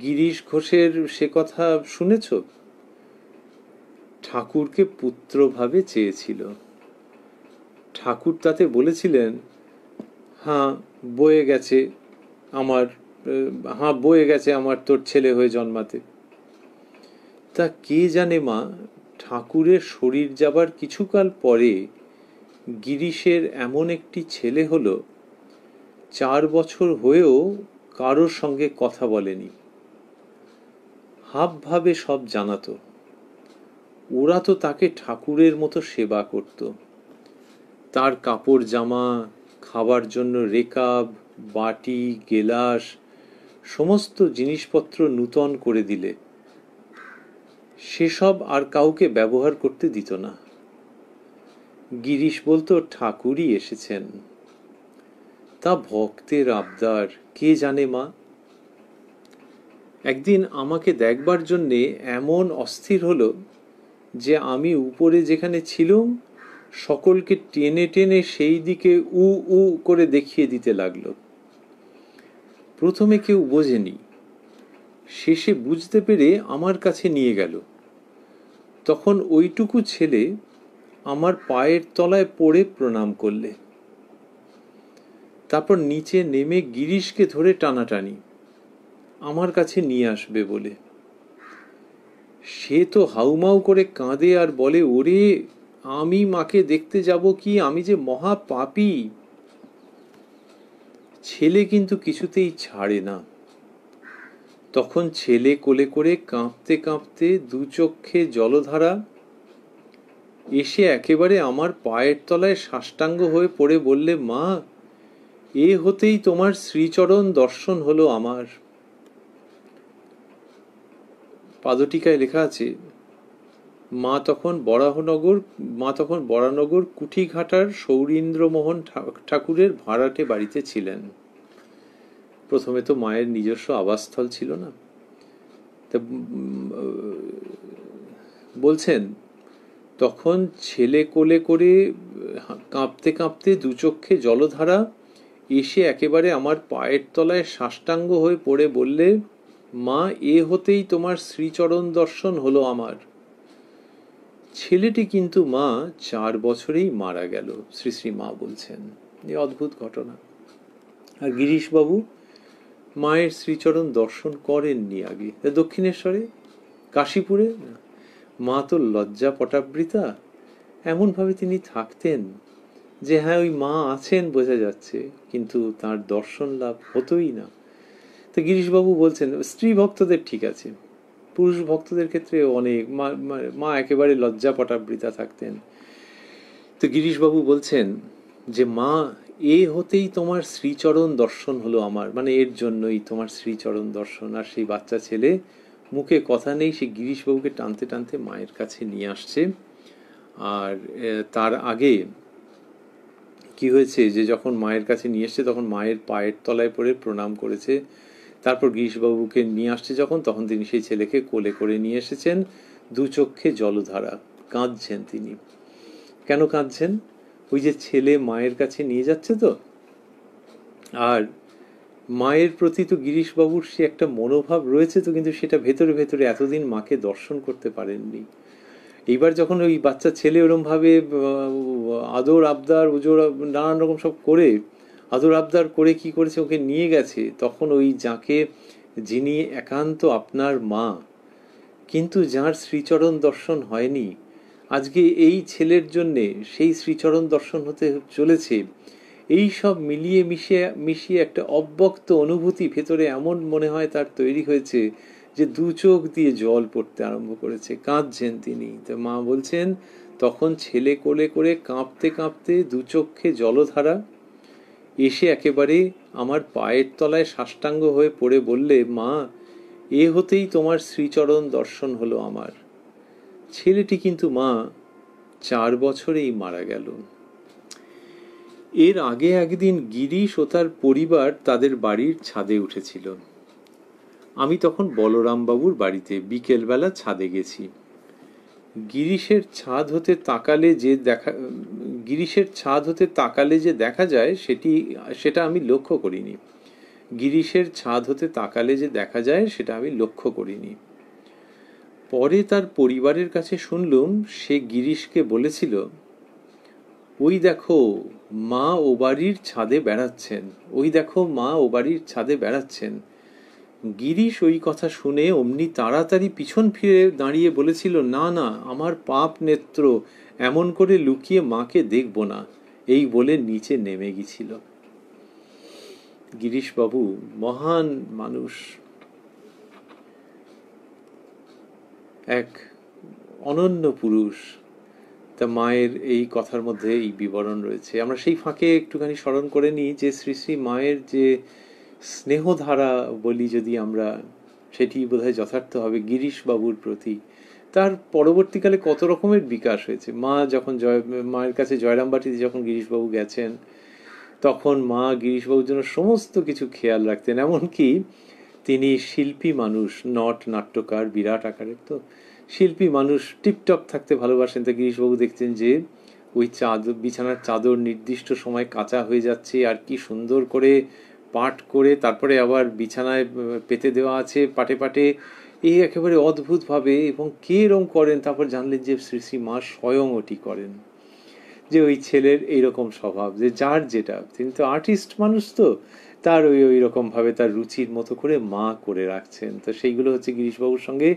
গিরিশ ঘোষের সে কথা শুনেছ? ঠাকুরকে পুত্রভাবে চেয়েছিল। ঠাকুর তাতে বলেছিলেন, হ্যাঁ বয়ে গেছে আমার তোর ছেলে হয়ে জন্মাতে। তা কে জানে মা, ঠাকুরের শরীর যাবার কিছুকাল পরে গিরিশের এমন একটি ছেলে হলো, 4 বছর হয়েও কারোর সঙ্গে কথা বলেনি। হাব ভাবে সব জানাতো। ওরা তো তাকে ঠাকুরের মতো সেবা করত। তার কাপড় জামা, খাবার জন্য রেকাব, বাটি, গেলাস, সমস্ত জিনিসপত্র নূতন করে দিলে সেসব আর কাউকে ব্যবহার করতে দিত না। গিরিশ বলতো ঠাকুরই এসেছেন। তা ভক্তের আবদার, কে জানে মা। একদিন আমাকে দেখবার জন্যে এমন অস্থির হলো যে আমি উপরে যেখানে ছিলুম সকলকে টেনে টেনে সেই দিকে উ উ করে দেখিয়ে দিতে লাগলো। প্রথমে কেউ বোঝেনি, শেষে বুঝতে পেরে আমার কাছে নিয়ে গেল। তখন ওইটুকু ছেলে আমার পায়ের তলায় পড়ে প্রণাম করলে। তারপর নিচে নেমে গিরিশকে ধরে টানাটানি, আমার কাছে নিয়ে আসবে বলে। সে তো হাউমাউ করে কাঁদে আর বলে, ওরে আমি মাকে দেখতে যাব কি, আমি যে মহা পাপী। ছেলে কিন্তু কিছুতেই ছাড়ে না। তখন ছেলে কোলে করে কাঁপতে কাঁপতে দু চক্ষে জলধারা এসে একেবারে আমার পায়ের তলায় সাষ্টাঙ্গ হয়ে পড়ে বললে, মা এ হতেই তোমার শ্রীচরণ দর্শন হলো আমার। পাদটিকায় লেখা আছে, মা তখন বরানগর কুঠিঘাটার সৌরীন্দ্রমোহন ঠাকুরের ভাড়াটে বাড়িতে ছিলেন। প্রথমে তো মায়ের নিজস্ব আবাসস্থল ছিল না। তা বলছেন, তখন ছেলে কোলে করে কাঁপতে কাঁপতে দু চক্ষে জলধারা এসে একেবারে আমার পায়ের তলায় সাষ্টাঙ্গ হয়ে পড়ে বললে, মা এ হতেই তোমার শ্রীচরণ দর্শন হলো আমার। ছেলেটি কিন্তু মা 4 বছরেই মারা গেল। শ্রী শ্রী মা বলছেন, এই অদ্ভুত ঘটনা। আর গিরিশবাবু মায়ের শ্রীচরণ দর্শন করেননি আগে। দক্ষিণেশ্বরে, কাশীপুরে মা তো লজ্জা পটাবৃতা, এমনভাবে তিনি থাকতেন যে হ্যাঁ ওই মা আছেন বোঝা যাচ্ছে, কিন্তু তার দর্শন লাভ হতোই না। তো গিরিশবাবু বলছেন, স্ত্রী ভক্তদের ঠিক আছে, পুরুষ ভক্তদের ক্ষেত্রে অনেক মা একেবারে লজ্জা পটাবৃতা থাকতেন। তো গিরিশবাবু বলছেন যে মা এ হতেই তোমার শ্রীচরণ দর্শন হলো আমার, মানে এর জন্যই তোমার শ্রীচরণ দর্শন। আর সেই বাচ্চা ছেলে মুখে কথা নেই, সে গিরিশবাবুকে টানতে টানতে মায়ের কাছে নিয়ে আসছে। আর তার আগে কি হয়েছে যে যখন মায়ের কাছে নিয়ে এসছে তখন মায়ের পায়ের তলায় পড়ে প্রণাম করেছে। তারপর গিরিশবাবুকে নিয়ে আসছে যখন, তখন তিনি সেই ছেলেকে কোলে করে নিয়ে এসেছেন। দু চক্ষে জলধারা, কাঁদছেন তিনি। কেন কাঁদছেন? ওই যে ছেলে মায়ের কাছে নিয়ে যাচ্ছে তো, আর মায়ের প্রতি তো গিরিশবাবুর সে একটা মনোভাব রয়েছে তো, কিন্তু সেটা ভেতরে ভেতরে এতদিন মাকে দর্শন করতে পারেননি। এইবার যখন ওই বাচ্চা ছেলে ওরম ভাবে আদর আবদার ওজোর নানান রকম সব করে আদর আবদার করে কি করেছে, ওকে নিয়ে গেছে, তখন ওই যাকে, যিনি একান্ত আপনার মা কিন্তু যার শ্রীচরণ দর্শন হয়নি, আজকে এই ছেলের জন্যে সেই শ্রীচরণ দর্শন হতে চলেছে। এই সব মিলিয়ে মিশিয়ে একটা অব্যক্ত অনুভূতি ভেতরে এমন মনে হয় তার তৈরি হয়েছে যে দু চোখ দিয়ে জল পড়তে আরম্ভ করেছে, কাঁদছেন তিনি। তো মা বলছেন, তখন ছেলে কোলে করে কাঁপতে কাঁপতে দু চক্ষে জলধারা এসে একেবারে আমার পায়ের তলায় সাষ্টাঙ্গ হয়ে পড়ে বললে, মা এ হতেই তোমার শ্রীচরণ দর্শন হলো আমার। ছেলেটি কিন্তু মা 4 বছরেই মারা গেল। এর আগে একদিন গিরিশ ও তার পরিবার তাদের বাড়ির ছাদে উঠেছিল। আমি তখন বলরামবাবুর বাড়িতে বিকেলবেলা ছাদে গেছি। গিরিশের ছাদ হতে তাকালে যে দেখা যায় সেটা আমি লক্ষ্য করিনি। গিরিশের ছাদ হতে তাকালে যে দেখা যায় সেটা আমি লক্ষ্য করিনি। পরে তার পরিবারের কাছে শুনলুম সে গিরিশকে বলেছিল, ওই দেখো মা ও বাড়ির ছাদে বেড়াচ্ছেন, ওই দেখো মা ও বাড়ির ছাদে বেড়াচ্ছেন। গিরিশ ওই কথা শুনে অমনি তাড়াতাড়ি পিছন ফিরে দাঁড়িয়ে বলেছিল, না না, আমার পাপ নেত্র, এমন করে লুকিয়ে মাকে দেখব না, এই বলে নিচে নেমে গেছিল। গিরিশবাবু মহান মানুষ, এক অনন্য পুরুষ। তা মায়ের এই কথার মধ্যে এই বিবরণ রয়েছে। আমরা সেই ফাঁকে একটুখানি স্মরণ করে নিই যে শ্রী শ্রী মায়ের যে স্নেহধারা বলি যদি আমরা, সেটি বোধহয় যথার্থ হবে গিরিশবাবুর প্রতি। তার পরবর্তীকালে কত রকমের বিকাশ হয়েছে। মায়ের কাছে জয়রামবাটিতে যখন গিরিশবাবু গেছেন, তখন মা গিরিশবাবুর জন্য সমস্ত কিছু খেয়াল রাখতেন। এমনকি তিনি শিল্পী মানুষ, নাট্যকার, বিরাট আকারের, তো শিল্পী মানুষ, টিপটপ থাকতে ভালোবাসেন। তা গিরিশবাবু দেখতেন যে ওই বিছানার চাদর নির্দিষ্ট সময় কাঁচা হয়ে যাচ্ছে, আর কি সুন্দর করে পাট করে তারপরে আবার বিছানায় পেতে দেওয়া আছে পাটে পাটে, এই একেবারে অদ্ভুতভাবে। এবং কে এরম করেন, তারপর জানলেন যে শ্রী শ্রী মা স্বয়ং ওটি করেন। যে ওই ছেলের এইরকম স্বভাব, যে যার যেটা, তিনি তো আর্টিস্ট মানুষ, তো তার ওই রকম ভাবে তার রুচির মতো করে মা করে রাখছেন। তো সেইগুলো হচ্ছে গিরিশবাবুর সঙ্গে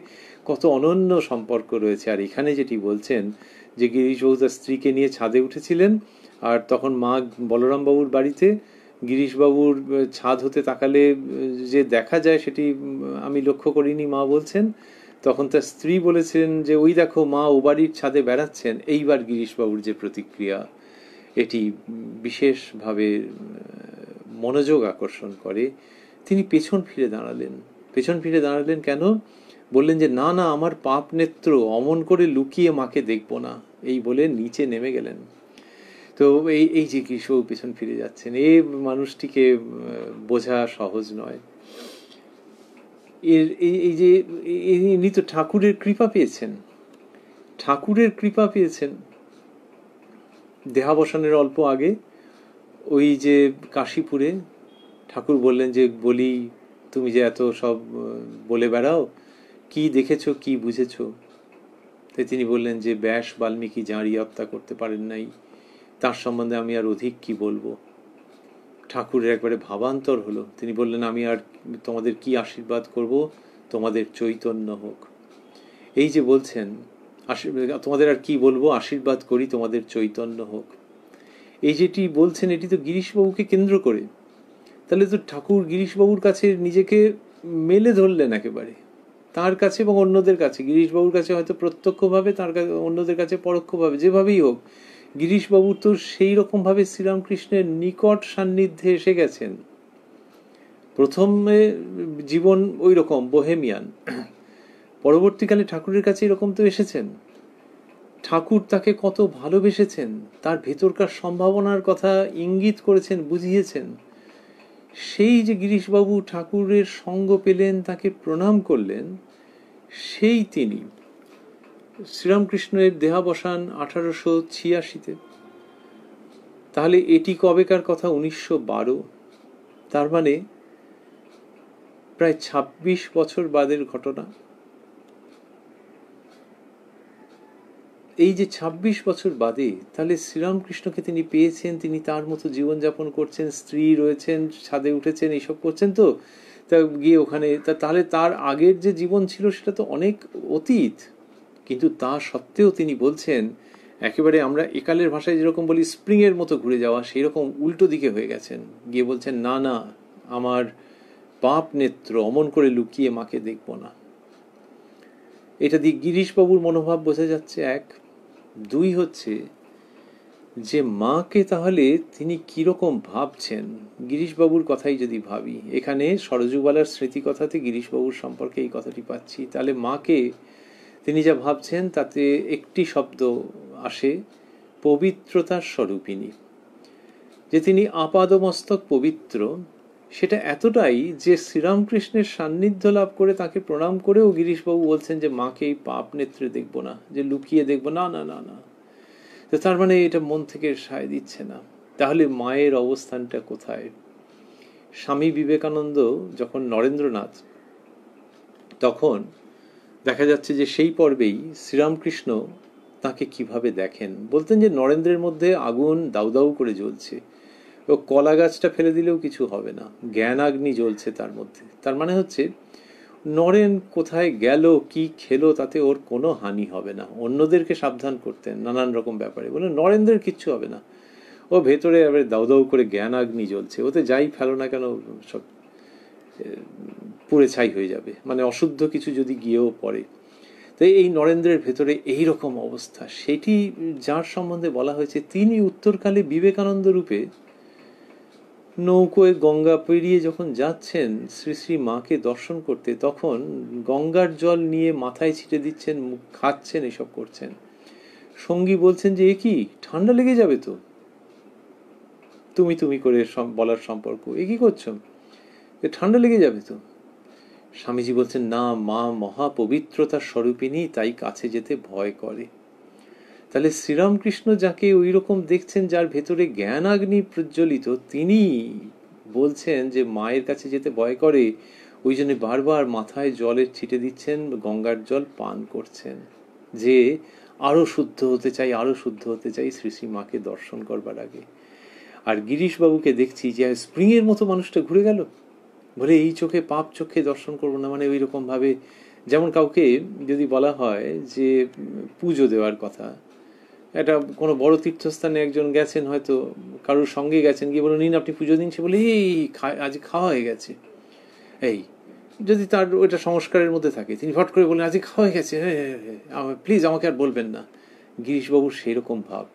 কত অনন্য সম্পর্ক রয়েছে। আর এখানে যেটি বলছেন যে গিরিশবাবু তার স্ত্রীকে নিয়ে ছাদে উঠেছিলেন, আর তখন মা বলরামবাবুর বাড়িতে, গিরিশবাবুর ছাদ হতে তাকালে যে দেখা যায় সেটি আমি লক্ষ্য করিনি, মা বলছেন। তখন তার স্ত্রী বলেছিলেন যে ওই দেখো মা ও বাড়ির ছাদে বেড়াচ্ছেন। এইবার গিরিশবাবুর যে প্রতিক্রিয়া, এটি বিশেষভাবে মনোযোগ আকর্ষণ করে। তিনি পেছন ফিরে দাঁড়ালেন। কেন? বললেন যে না না, আমার পাপ নেত্র, অমন করে লুকিয়ে মাকে দেখব না, এই বলে নিচে নেমে গেলেন। তো এই যে গিরিশবাবু পেছন ফিরে যাচ্ছেন, এই মানুষটিকে বোঝা সহজ নয়। এই যে ইনি তো ঠাকুরের কৃপা পেয়েছেন। দেহাবসানের অল্প আগে ওই যে কাশীপুরে ঠাকুর বললেন যে বলি, তুমি যে এত সব বলে বেড়াও, কি দেখেছো, কি বুঝেছো? তাই তিনি বললেন যে ব্যাস বাল্মীকি যাঁরই হত্যা করতে পারেন নাই, তার সম্বন্ধে আমি আর অধিক কি বলবো। ঠাকুরের একবারে ভাবান্তর হলো। তিনি বললেন আমি আর তোমাদের কি আশীর্বাদ করব, তোমাদের চৈতন্য হোক। এই যে বলছেন তোমাদের আর কি বলবো, আশীর্বাদ করি তোমাদের চৈতন্য হোক, এই যেটি বলছেন এটি তো গিরিশবাবুকে কেন্দ্র করে। তাহলে তো ঠাকুর গিরিশবাবুর কাছে নিজেকে মেলে ধরলেন একেবারে, তার কাছে এবং অন্যদের কাছে। গিরিশবাবুর কাছে হয়তো প্রত্যক্ষভাবে, তার কাছে অন্যদের কাছে পরোক্ষভাবে, যেভাবেই হোক গিরিশবাবু তো সেই রকমভাবে শ্রীরামকৃষ্ণের নিকট সান্নিধ্যে এসে গেছেন। প্রথমে জীবন ওই রকম বোহেমিয়ান, পরবর্তীকালে ঠাকুরের কাছে এরকম তো এসেছেন। ঠাকুর তাকে কত ভালোবেসেছেন, তার ভেতরকার সম্ভাবনার কথা ইঙ্গিত করেছেন, বুঝিয়েছেন। সেই যে গিরিশবাবু ঠাকুরের সঙ্গ পেলেন, তাকে প্রণাম করলেন, সেই তিনি শ্রীরামকৃষ্ণের দেহাবসান 1886-তে। তাহলে এটি কবেকার কথা? 1912। তার মানে প্রায় 26 বছর বাদের ঘটনা। এই যে 26 বছর বাদে তাহলে শ্রীরামকৃষ্ণকে তিনি পেয়েছেন, তিনি তার মতো জীবনযাপন করছেন, স্ত্রী রয়েছেন, ছাদে উঠেছেন, এইসব করছেন। তো তা গিয়ে ওখানে তাহলে তার আগের যে জীবন ছিল সেটা তো অনেক অতীত। কিন্তু তা সত্ত্বেও তিনি বলছেন একেবারে, আমরা একালের ভাষায় যেরকম বলি স্প্রিংয়ের মতো ঘুরে যাওয়া, সেই রকম উল্টো দিকে হয়ে গেছেন। গিয়ে বলছেন না না, আমার পাপ নেত্র, অমন করে লুকিয়ে মাকে দেখব না। এটা দিয়ে গিরিশবাবুর মনোভাব বোঝা যাচ্ছে, এক। দুই হচ্ছে যে মাকে তাহলে তিনি কিরকম ভাবছেন। গিরিশবাবুর কথাই যদি ভাবি, এখানে সরযুবালার স্মৃতি কথাতে গিরিশবাবুর সম্পর্কে এই কথাটি পাচ্ছি, তাহলে মাকে তিনি যা ভাবছেন তাতে একটি শব্দ আসে, পবিত্রতার স্বরূপিণী। যে তিনি আপাদমস্তক পবিত্র, সেটা এতটাই যে শ্রীরামকৃষ্ণের সান্নিধ্য লাভ করে তাকে প্রণাম করেও গিরিশবাবু বলছেন যে মাকে এই পাপ নেত্রে দেখব না, যে লুকিয়ে দেখব না, না না না। তো তার মানে এটা মন থেকে সায় দিচ্ছে না। তাহলে মায়ের অবস্থানটা কোথায়? স্বামী বিবেকানন্দ যখন নরেন্দ্রনাথ, তখন দেখা যাচ্ছে যে সেই পর্বেই শ্রীরামকৃষ্ণ তাকে কিভাবে দেখেন। বলতেন যে নরেন্দ্রের মধ্যে আগুন দাউ দাউ করে জ্বলছে, ও কলা গাছটা ফেলে দিলেও কিছু হবে না, জ্ঞানাগ্নি জ্বলছে তার মধ্যে। তার মানে হচ্ছে নরেন কোথায় গেল, কি খেলো, তাতে ওর কোনো হানি হবে না। অন্যদেরকে সাবধান করতেন নানান রকম ব্যাপারে, বলে নরেন্দ্রের কিচ্ছু হবে না, ও ভেতরে এবার দাউ দাউ করে জ্ঞানাগ্নি জ্বলছে, ওতে যাই ফেলো না কেন সব পুড়ে ছাই হয়ে যাবে, মানে অশুদ্ধ কিছু যদি গিয়েও পড়ে। তাই এই নরেন্দ্রের ভেতরে এই রকম অবস্থা, সেটি যার সম্বন্ধে বলা হয়েছে তিনি উত্তরকালে বিবেকানন্দ রূপে নৌকোয় গঙ্গা পেরিয়ে যখন যাচ্ছেন শ্রী শ্রী মাকে দর্শন করতে, তখন গঙ্গার জল নিয়ে মাথায় ছিটে দিচ্ছেন, মুখ খাচ্ছেন, এসব করছেন। সঙ্গী বলছেন যে এ কি, ঠান্ডা লেগে যাবে তো। তুমি তুমি করে বলার সম্পর্ক, এ কি করছো, ঠান্ডা লেগে যাবে তো। স্বামীজি বলছেন, না, মা মহা পবিত্রতার স্বরূপিনী, তাই কাছে যেতে ভয় করে। তাহলে শ্রীরামকৃষ্ণ যাকে ওই রকম দেখছেন, যার ভেতরে জ্ঞান আগ্নি প্রজ্বলিত, তিনি বলছেন যে মায়ের কাছে যেতে ভয় করে, ওই জন্য বারবার মাথায় জলের ছিটে দিচ্ছেন, গঙ্গার জল পান করছেন, যে আরো শুদ্ধ হতে চাই, আরো শুদ্ধ হতে চাই শ্রী শ্রী মাকে দর্শন করবার আগে। আর গিরিশবাবুকে দেখছি যে স্প্রিং এর মতো মানুষটা ঘুরে গেল, বলে এই চোখে পাপ চোখে দর্শন করবো না, মানে ওই রকম ভাবে যেমন কাউকে যদি বলা হয় যে পুজো দেওয়ার কথা, একটা কোনো বড় তীর্থস্থানে একজন গেছেন, হয়তো কারোর সঙ্গে গেছেন, গিয়ে বলে নিন আপনি পুজো দিন, সে বলে এই আজ খাওয়া হয়ে গেছে। এই যদি তার ওইটা সংস্কারের মধ্যে থাকে, তিনি ফট করে বলেন আজ খাওয়া হয়ে গেছে, প্লিজ আমাকে আর বলবেন না। গিরিশবাবুর সেই রকম ভাব,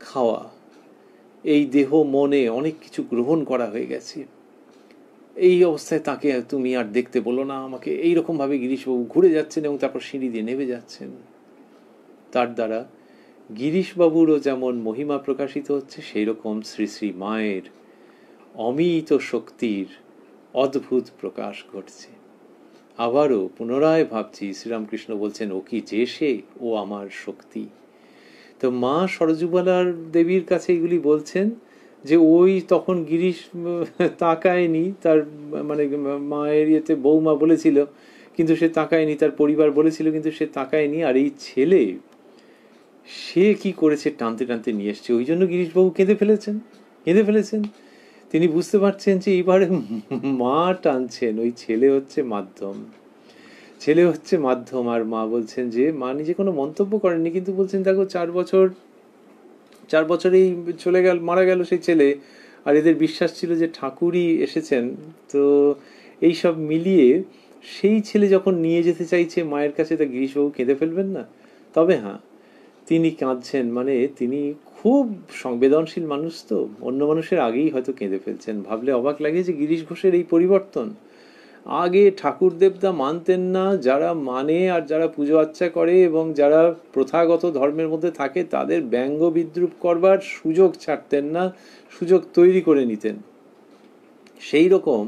খাওয়া, এই দেহ মনে অনেক কিছু গ্রহণ করা হয়ে গেছে, এই অবস্থায় তাকে তুমি আর দেখতে বলো না আমাকে, এইরকম ভাবে গিরিশবাবু ঘুরে যাচ্ছেন এবং তারপর সিঁড়ি দিয়ে নেমে যাচ্ছেন। তার দ্বারা গিরিশবাবুরও যেমন মহিমা প্রকাশিত হচ্ছে, সেই রকম শ্রী শ্রী মায়ের অমিত শক্তির অদ্ভুত প্রকাশ ঘটছে। আবারও পুনরায় ভাবছি, শ্রীরামকৃষ্ণ বলছেন ও কি যে সে, ও আমার শক্তি। তো মা সরজুবালার দেবীর কাছে এগুলি বলছেন যে ওই তখন গিরিশ তাকায়নি, তার মানে মায়ের ইয়েতে বৌমা বলেছিল কিন্তু সে তাকায়নি, তার পরিবার বলেছিল কিন্তু সে তাকায়নি, আর এই ছেলে সে কি করেছে, টানতে টানতে নিয়ে এসছে। ওই জন্য গিরিশবাবু কেঁদে ফেলেছেন। তিনি বুঝতে পারছেন যে এইবারে মা টানছেন, ওই ছেলে হচ্ছে মাধ্যম। আর মা বলছেন যে, মা নিজে কোনো মন্তব্য করেননি, কিন্তু বলছেন দেখো 4 বছরেই চলে গেল, মারা গেল সেই ছেলে, আর এদের বিশ্বাস ছিল যে ঠাকুরই এসেছেন। তো এই সব মিলিয়ে সেই ছেলে যখন নিয়ে যেতে চাইছে মায়ের কাছে, তা গিরিশবাবু কেঁদে ফেলবেন না? তবে হ্যাঁ, তিনি কাঁদছেন, মানে তিনি খুব সংবেদনশীল মানুষ, তো অন্য মানুষের আগেই হয়তো কেঁদে ফেলছেন। ভাবলে অবাক লাগে যে গিরিশ ঘোষের এই পরিবর্তন। আগে ঠাকুর দেবতা মানতেন না, যারা মানে আর যারা পুজো আচ্চা করে এবং যারা প্রথাগত ধর্মের মধ্যে থাকে তাদের ব্যঙ্গ বিদ্রুপ করবার সুযোগ ছাড়তেন না, সুযোগ তৈরি করে নিতেন। সেই রকম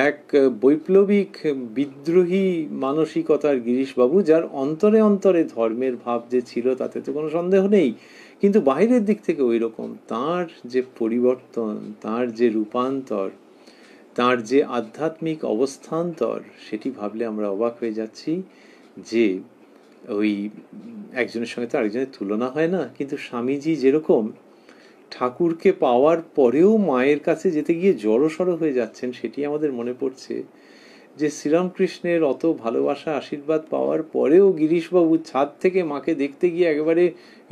এক বৈপ্লবিক বিদ্রোহী মানসিকতার গিরিশবাবু, যার অন্তরে অন্তরে ধর্মের ভাব যে ছিল তাতে তো কোনো সন্দেহ নেই, কিন্তু বাইরের দিক থেকে ওই রকম। তাঁর যে পরিবর্তন, তাঁর যে রূপান্তর, তাঁর যে আধ্যাত্মিক অবস্থান্তর, সেটি ভাবলে আমরা অবাক হয়ে যাচ্ছি যে ওই একজনের সঙ্গে তো আরেকজনের তুলনা হয় না। কিন্তু স্বামীজি যেরকম ঠাকুরকে পাওয়ার পরেও মায়ের কাছে যেতে গিয়ে জড়সড় হয়ে যাচ্ছেন, সেটি আমাদের মনে পড়ছে যে শ্রীরামকৃষ্ণের অত ভালোবাসা আশীর্বাদ পাওয়ার পরেও গিরিশবাবু ছাদ থেকে মাকে দেখতে গিয়ে একেবারে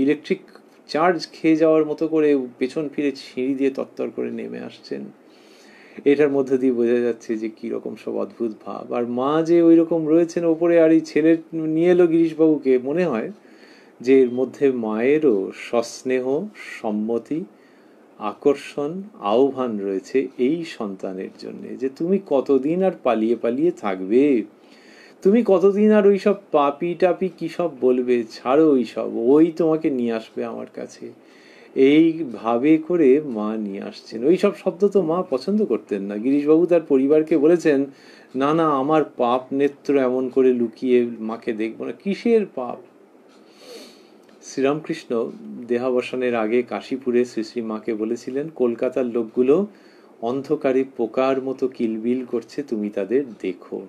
ইলেকট্রিক চার্জ খেয়ে যাওয়ার মতো করে পেছন ফিরে সিঁড়ি দিয়ে তত্তর করে নেমে আসছেন। এটার মধ্যে দিয়ে বোঝা যাচ্ছে যে কিরকম সব অদ্ভুত ভাব। আর মা যে ওই রকম রয়েছেন ওপরে, আর এই ছেলে নিয়ে এলো গিরিশবাবুকে, মনে হয় যে এর মধ্যে মায়েরও সস্নেহ, সম্মতি, আকর্ষণ, আহ্বান রয়েছে এই সন্তানের জন্য, যে তুমি কতদিন আর পালিয়ে পালিয়ে থাকবে, তুমি কতদিন আর ওই সব পাপি টাপি কি সব বলবে, ছাড়ো ওই সব, ওই তোমাকে নিয়ে আসবে আমার কাছে। এইভাবে করে মা নিয়ে আসছেন। ওই সব শব্দ তো মা পছন্দ করতেন না। গিরিশবাবু তার পরিবারকে বলেছেন, না না, আমার পাপ নেত্র এমন করে লুকিয়ে মাকে দেখবো না। কিসের পাপ? শ্রীরামকৃষ্ণ দেহাবসানের আগে কাশীপুরে শ্রী শ্রী মাকে বলেছিলেন, কলকাতার লোকগুলো অন্ধকারে পোকার মতো কিলবিল করছে, তুমি তাদের দেখো।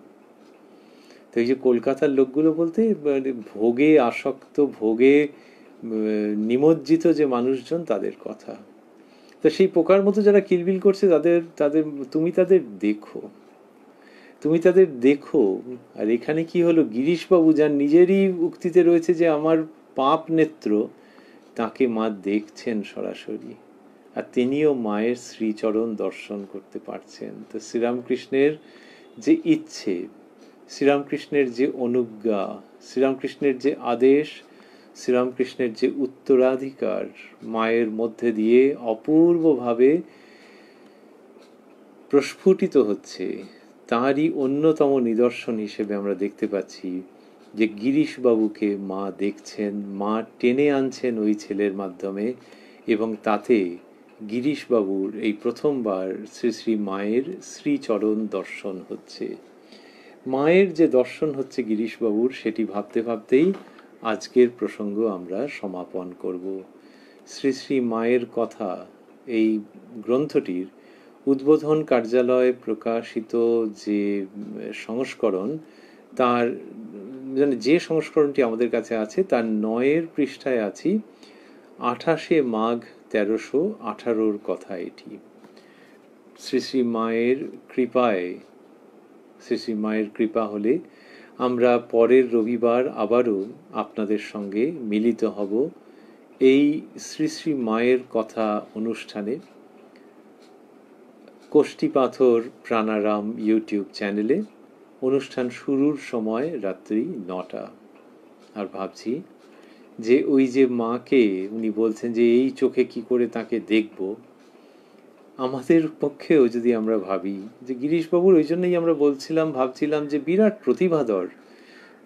তো এই যে কলকাতার লোকগুলো বলতে ভোগে আসক্ত, ভোগে নিমজ্জিত যে মানুষজন, তাদের কথা। তো সেই পোকার মতো যারা কিলবিল করছে, তাদের তুমি তাদের দেখো। আর এখানে কি হলো, গিরিশবাবু যার নিজেরই উক্তিতে রয়েছে যে আমার পাপ নেত্র, তাকে মা দেখছেন সরাসরি, আর তিনিও মায়ের শ্রীচরণ দর্শন করতে পারছেন। তো শ্রীরামকৃষ্ণের যে ইচ্ছে, শ্রীরামকৃষ্ণের যে অনুজ্ঞা, শ্রীরামকৃষ্ণের যে আদেশ, শ্রীরামকৃষ্ণের যে উত্তরাধিকার মায়ের মধ্যে দিয়ে অপূর্বভাবে প্রস্ফুটিত হচ্ছে, তারই অন্যতম নিদর্শন হিসেবে আমরা দেখতে পাচ্ছি যে গিরিশবাবুকে মা দেখছেন, মা টেনে আনছেন ওই ছেলের মাধ্যমে, এবং তাতে গিরিশবাবুর এই প্রথমবার শ্রী শ্রী মায়ের শ্রীচরণ দর্শন হচ্ছে। মায়ের যে দর্শন হচ্ছে গিরিশবাবুর, সেটি ভাবতে ভাবতেই আজকের প্রসঙ্গ আমরা সমাপন করব। শ্রী শ্রী মায়ের কথা এই গ্রন্থটির উদ্বোধন কার্যালয়ে প্রকাশিত যে সংস্করণ, তার যে সংস্করণটি আমাদের কাছে আছে তার 9 পৃষ্ঠায় আছি 28 মাঘ 1318 কথা এটি। শ্রী শ্রী মায়ের কৃপায়, শ্রী শ্রী মায়ের কৃপা হলে আমরা পরের রবিবার আবারও আপনাদের সঙ্গে মিলিত হব এই শ্রী শ্রী মায়ের কথা অনুষ্ঠানে কোষ্ঠীপাথর প্রাণারাম ইউটিউব চ্যানেলে। অনুষ্ঠান শুরুর সময় রাত্রি 9টা। আর ভাবছি যে ওই যে মাকে উনি বলছেন যে এই চোখে কি করে তাকে দেখব, আমাদের পক্ষেও যদি আমরা ভাবি যে গিরিশবাবুর, ওই জন্যই আমরা ভাবছিলাম যে বিরাট প্রতিভাধর,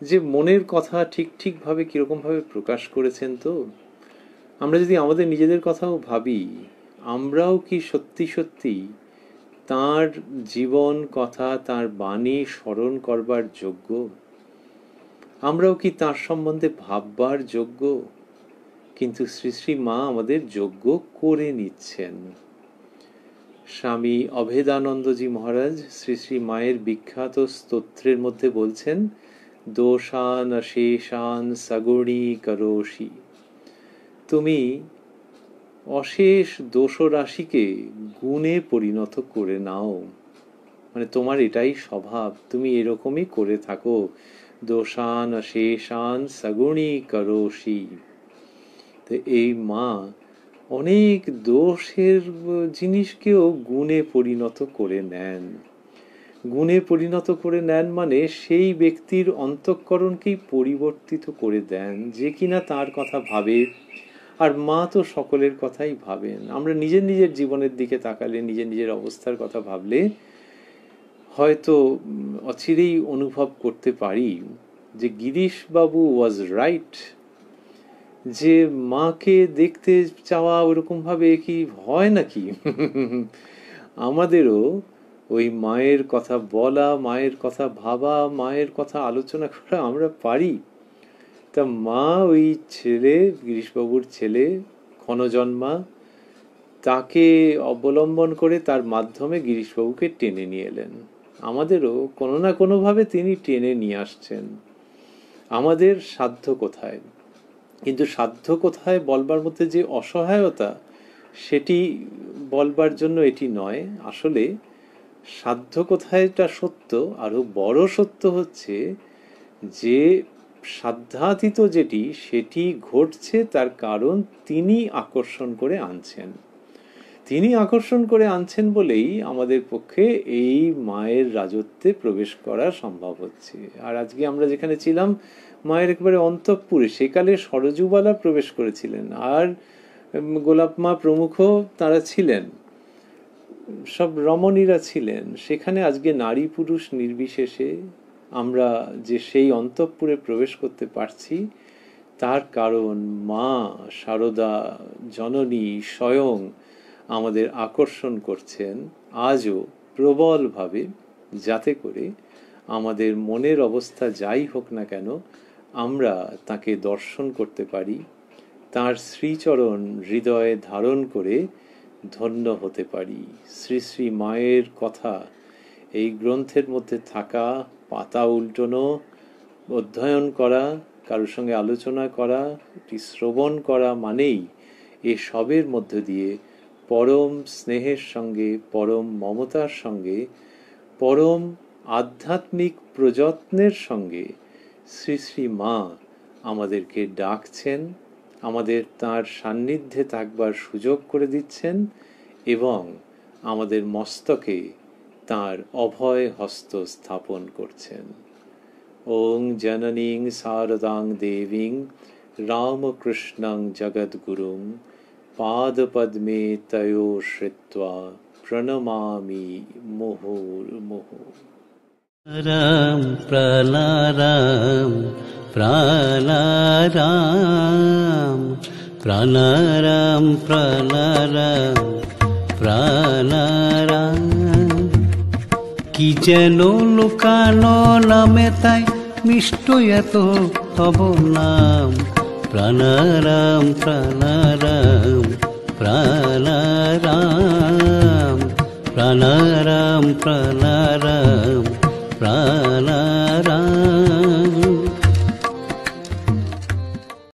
যে মনের কথা ঠিক ঠিকভাবে কীরকমভাবে প্রকাশ করেছেন। তো আমরা যদি আমাদের নিজেদের কথাও ভাবি, আমরাও কি সত্যি সত্যি তাঁর জীবন কথা, তাঁর বাণী স্মরণ করবার যোগ্য? আমরাও কি তাঁর সম্বন্ধে ভাববার যোগ্য? কিন্তু শ্রী শ্রী মা আমাদের যোগ্য করে নিচ্ছেন। স্বামী অভেদানন্দজি মহারাজ শ্রী শ্রী মায়ের বিখ্যাত স্তোত্রের মধ্যে বলছেন, দোষান অশেষান সগুণী করোষি। তুমি অশেষ দোষরাশিকে গুণে পরিণত করে নাও, মানে তোমার এটাই স্বভাব, তুমি এরকমই করে থাকো। দোষান অশেষান সগুণী করোষি। তো এই মা অনেক দোষের জিনিসকেও গুণে পরিণত করে নেন। গুণে পরিণত করে নেন মানে সেই ব্যক্তির অন্তঃকরণকেই পরিবর্তিত করে দেন যে কিনা তার কথা ভাবে। আর মা তো সকলের কথাই ভাবেন। আমরা নিজের নিজের জীবনের দিকে তাকালে, নিজের নিজের অবস্থার কথা ভাবলে হয়তো অচিরেই অনুভব করতে পারি যে গিরিশবাবু ওয়াজ রাইট, যে মাকে দেখতে চাওয়া ওরকমভাবে কি হয় নাকি? আমাদেরও ওই মায়ের কথা বলা, মায়ের কথা ভাবা, মায়ের কথা আলোচনা করা আমরা পারি। তা মা ওই ছেলে, গিরিশবাবুর ছেলে ক্ষণজন্মা, তাকে অবলম্বন করে তার মাধ্যমে গিরিশবাবুকে টেনে নিয়ে এলেন। আমাদেরও কোনো না কোনোভাবে তিনি টেনে নিয়ে আসছেন। আমাদের সাধ্য কোথায়, কিন্তু সাধ্য কোথায় বলবার মধ্যে যে অসহায়তা, সেটি বলবার জন্য এটি নয়। আসলে সাধ্য কোথায়টা সত্য, আরো বড় সত্য হচ্ছে যে সাধ্যাতীত যেটি, সেটি ঘটছে তার কারণ তিনি আকর্ষণ করে আনছেন। তিনি আকর্ষণ করে আনছেন বলেই আমাদের পক্ষে এই মায়ের রাজত্বে প্রবেশ করা সম্ভব হচ্ছে। আর আজকে আমরা যেখানে ছিলাম, মায়ের একেবারে অন্তঃপুরে, সেকালে সরজুবালা প্রবেশ করেছিলেন, আর গোলাপ মা প্রমুখ তারা ছিলেন, সব রমণীরা ছিলেন সেখানে। আজকে নারী পুরুষ নির্বিশেষে আমরা যে সেই অন্তঃপুরে প্রবেশ করতে পারছি, তার কারণ মা শারদা জননী স্বয়ং আমাদের আকর্ষণ করছেন আজও প্রবলভাবে, যাতে করে আমাদের মনের অবস্থা যাই হোক না কেন, আমরা তাকে দর্শন করতে পারি, তার শ্রীচরণ হৃদয়ে ধারণ করে ধন্য হতে পারি। শ্রী শ্রী মায়ের কথা এই গ্রন্থের মধ্যে থাকা, পাতা উল্টোনো, অধ্যয়ন করা, কারোর সঙ্গে আলোচনা করা, এটি শ্রবণ করা মানেই এসবের মধ্য দিয়ে পরম স্নেহের সঙ্গে, পরম মমতার সঙ্গে, পরম আধ্যাত্মিক প্রযত্নের সঙ্গে শ্রী শ্রী মা আমাদেরকে ডাকছেন, আমাদের তার সান্নিধ্যে থাকবার সুযোগ করে দিচ্ছেন, এবং আমাদের মস্তকে তার অভয় হস্ত স্থাপন করছেন। ওং জননীং শারদাং দেবীং রামকৃষ্ণং জগদ্গুরুং পাদপদ্মে তয়োঃ শ্রিত্বা প্রণমামি মুহুর্মুহু। রাম প্রাণারাম প্রাণারাম প্রাণারাম প্রাণারাম প্রাণারাম। কি যেন লুকানো নামে তাই মিষ্ট এত তব নাম। প্রাণারাম প্রাণারাম প্রাণারাম প্রাণারাম প্রাণারাম।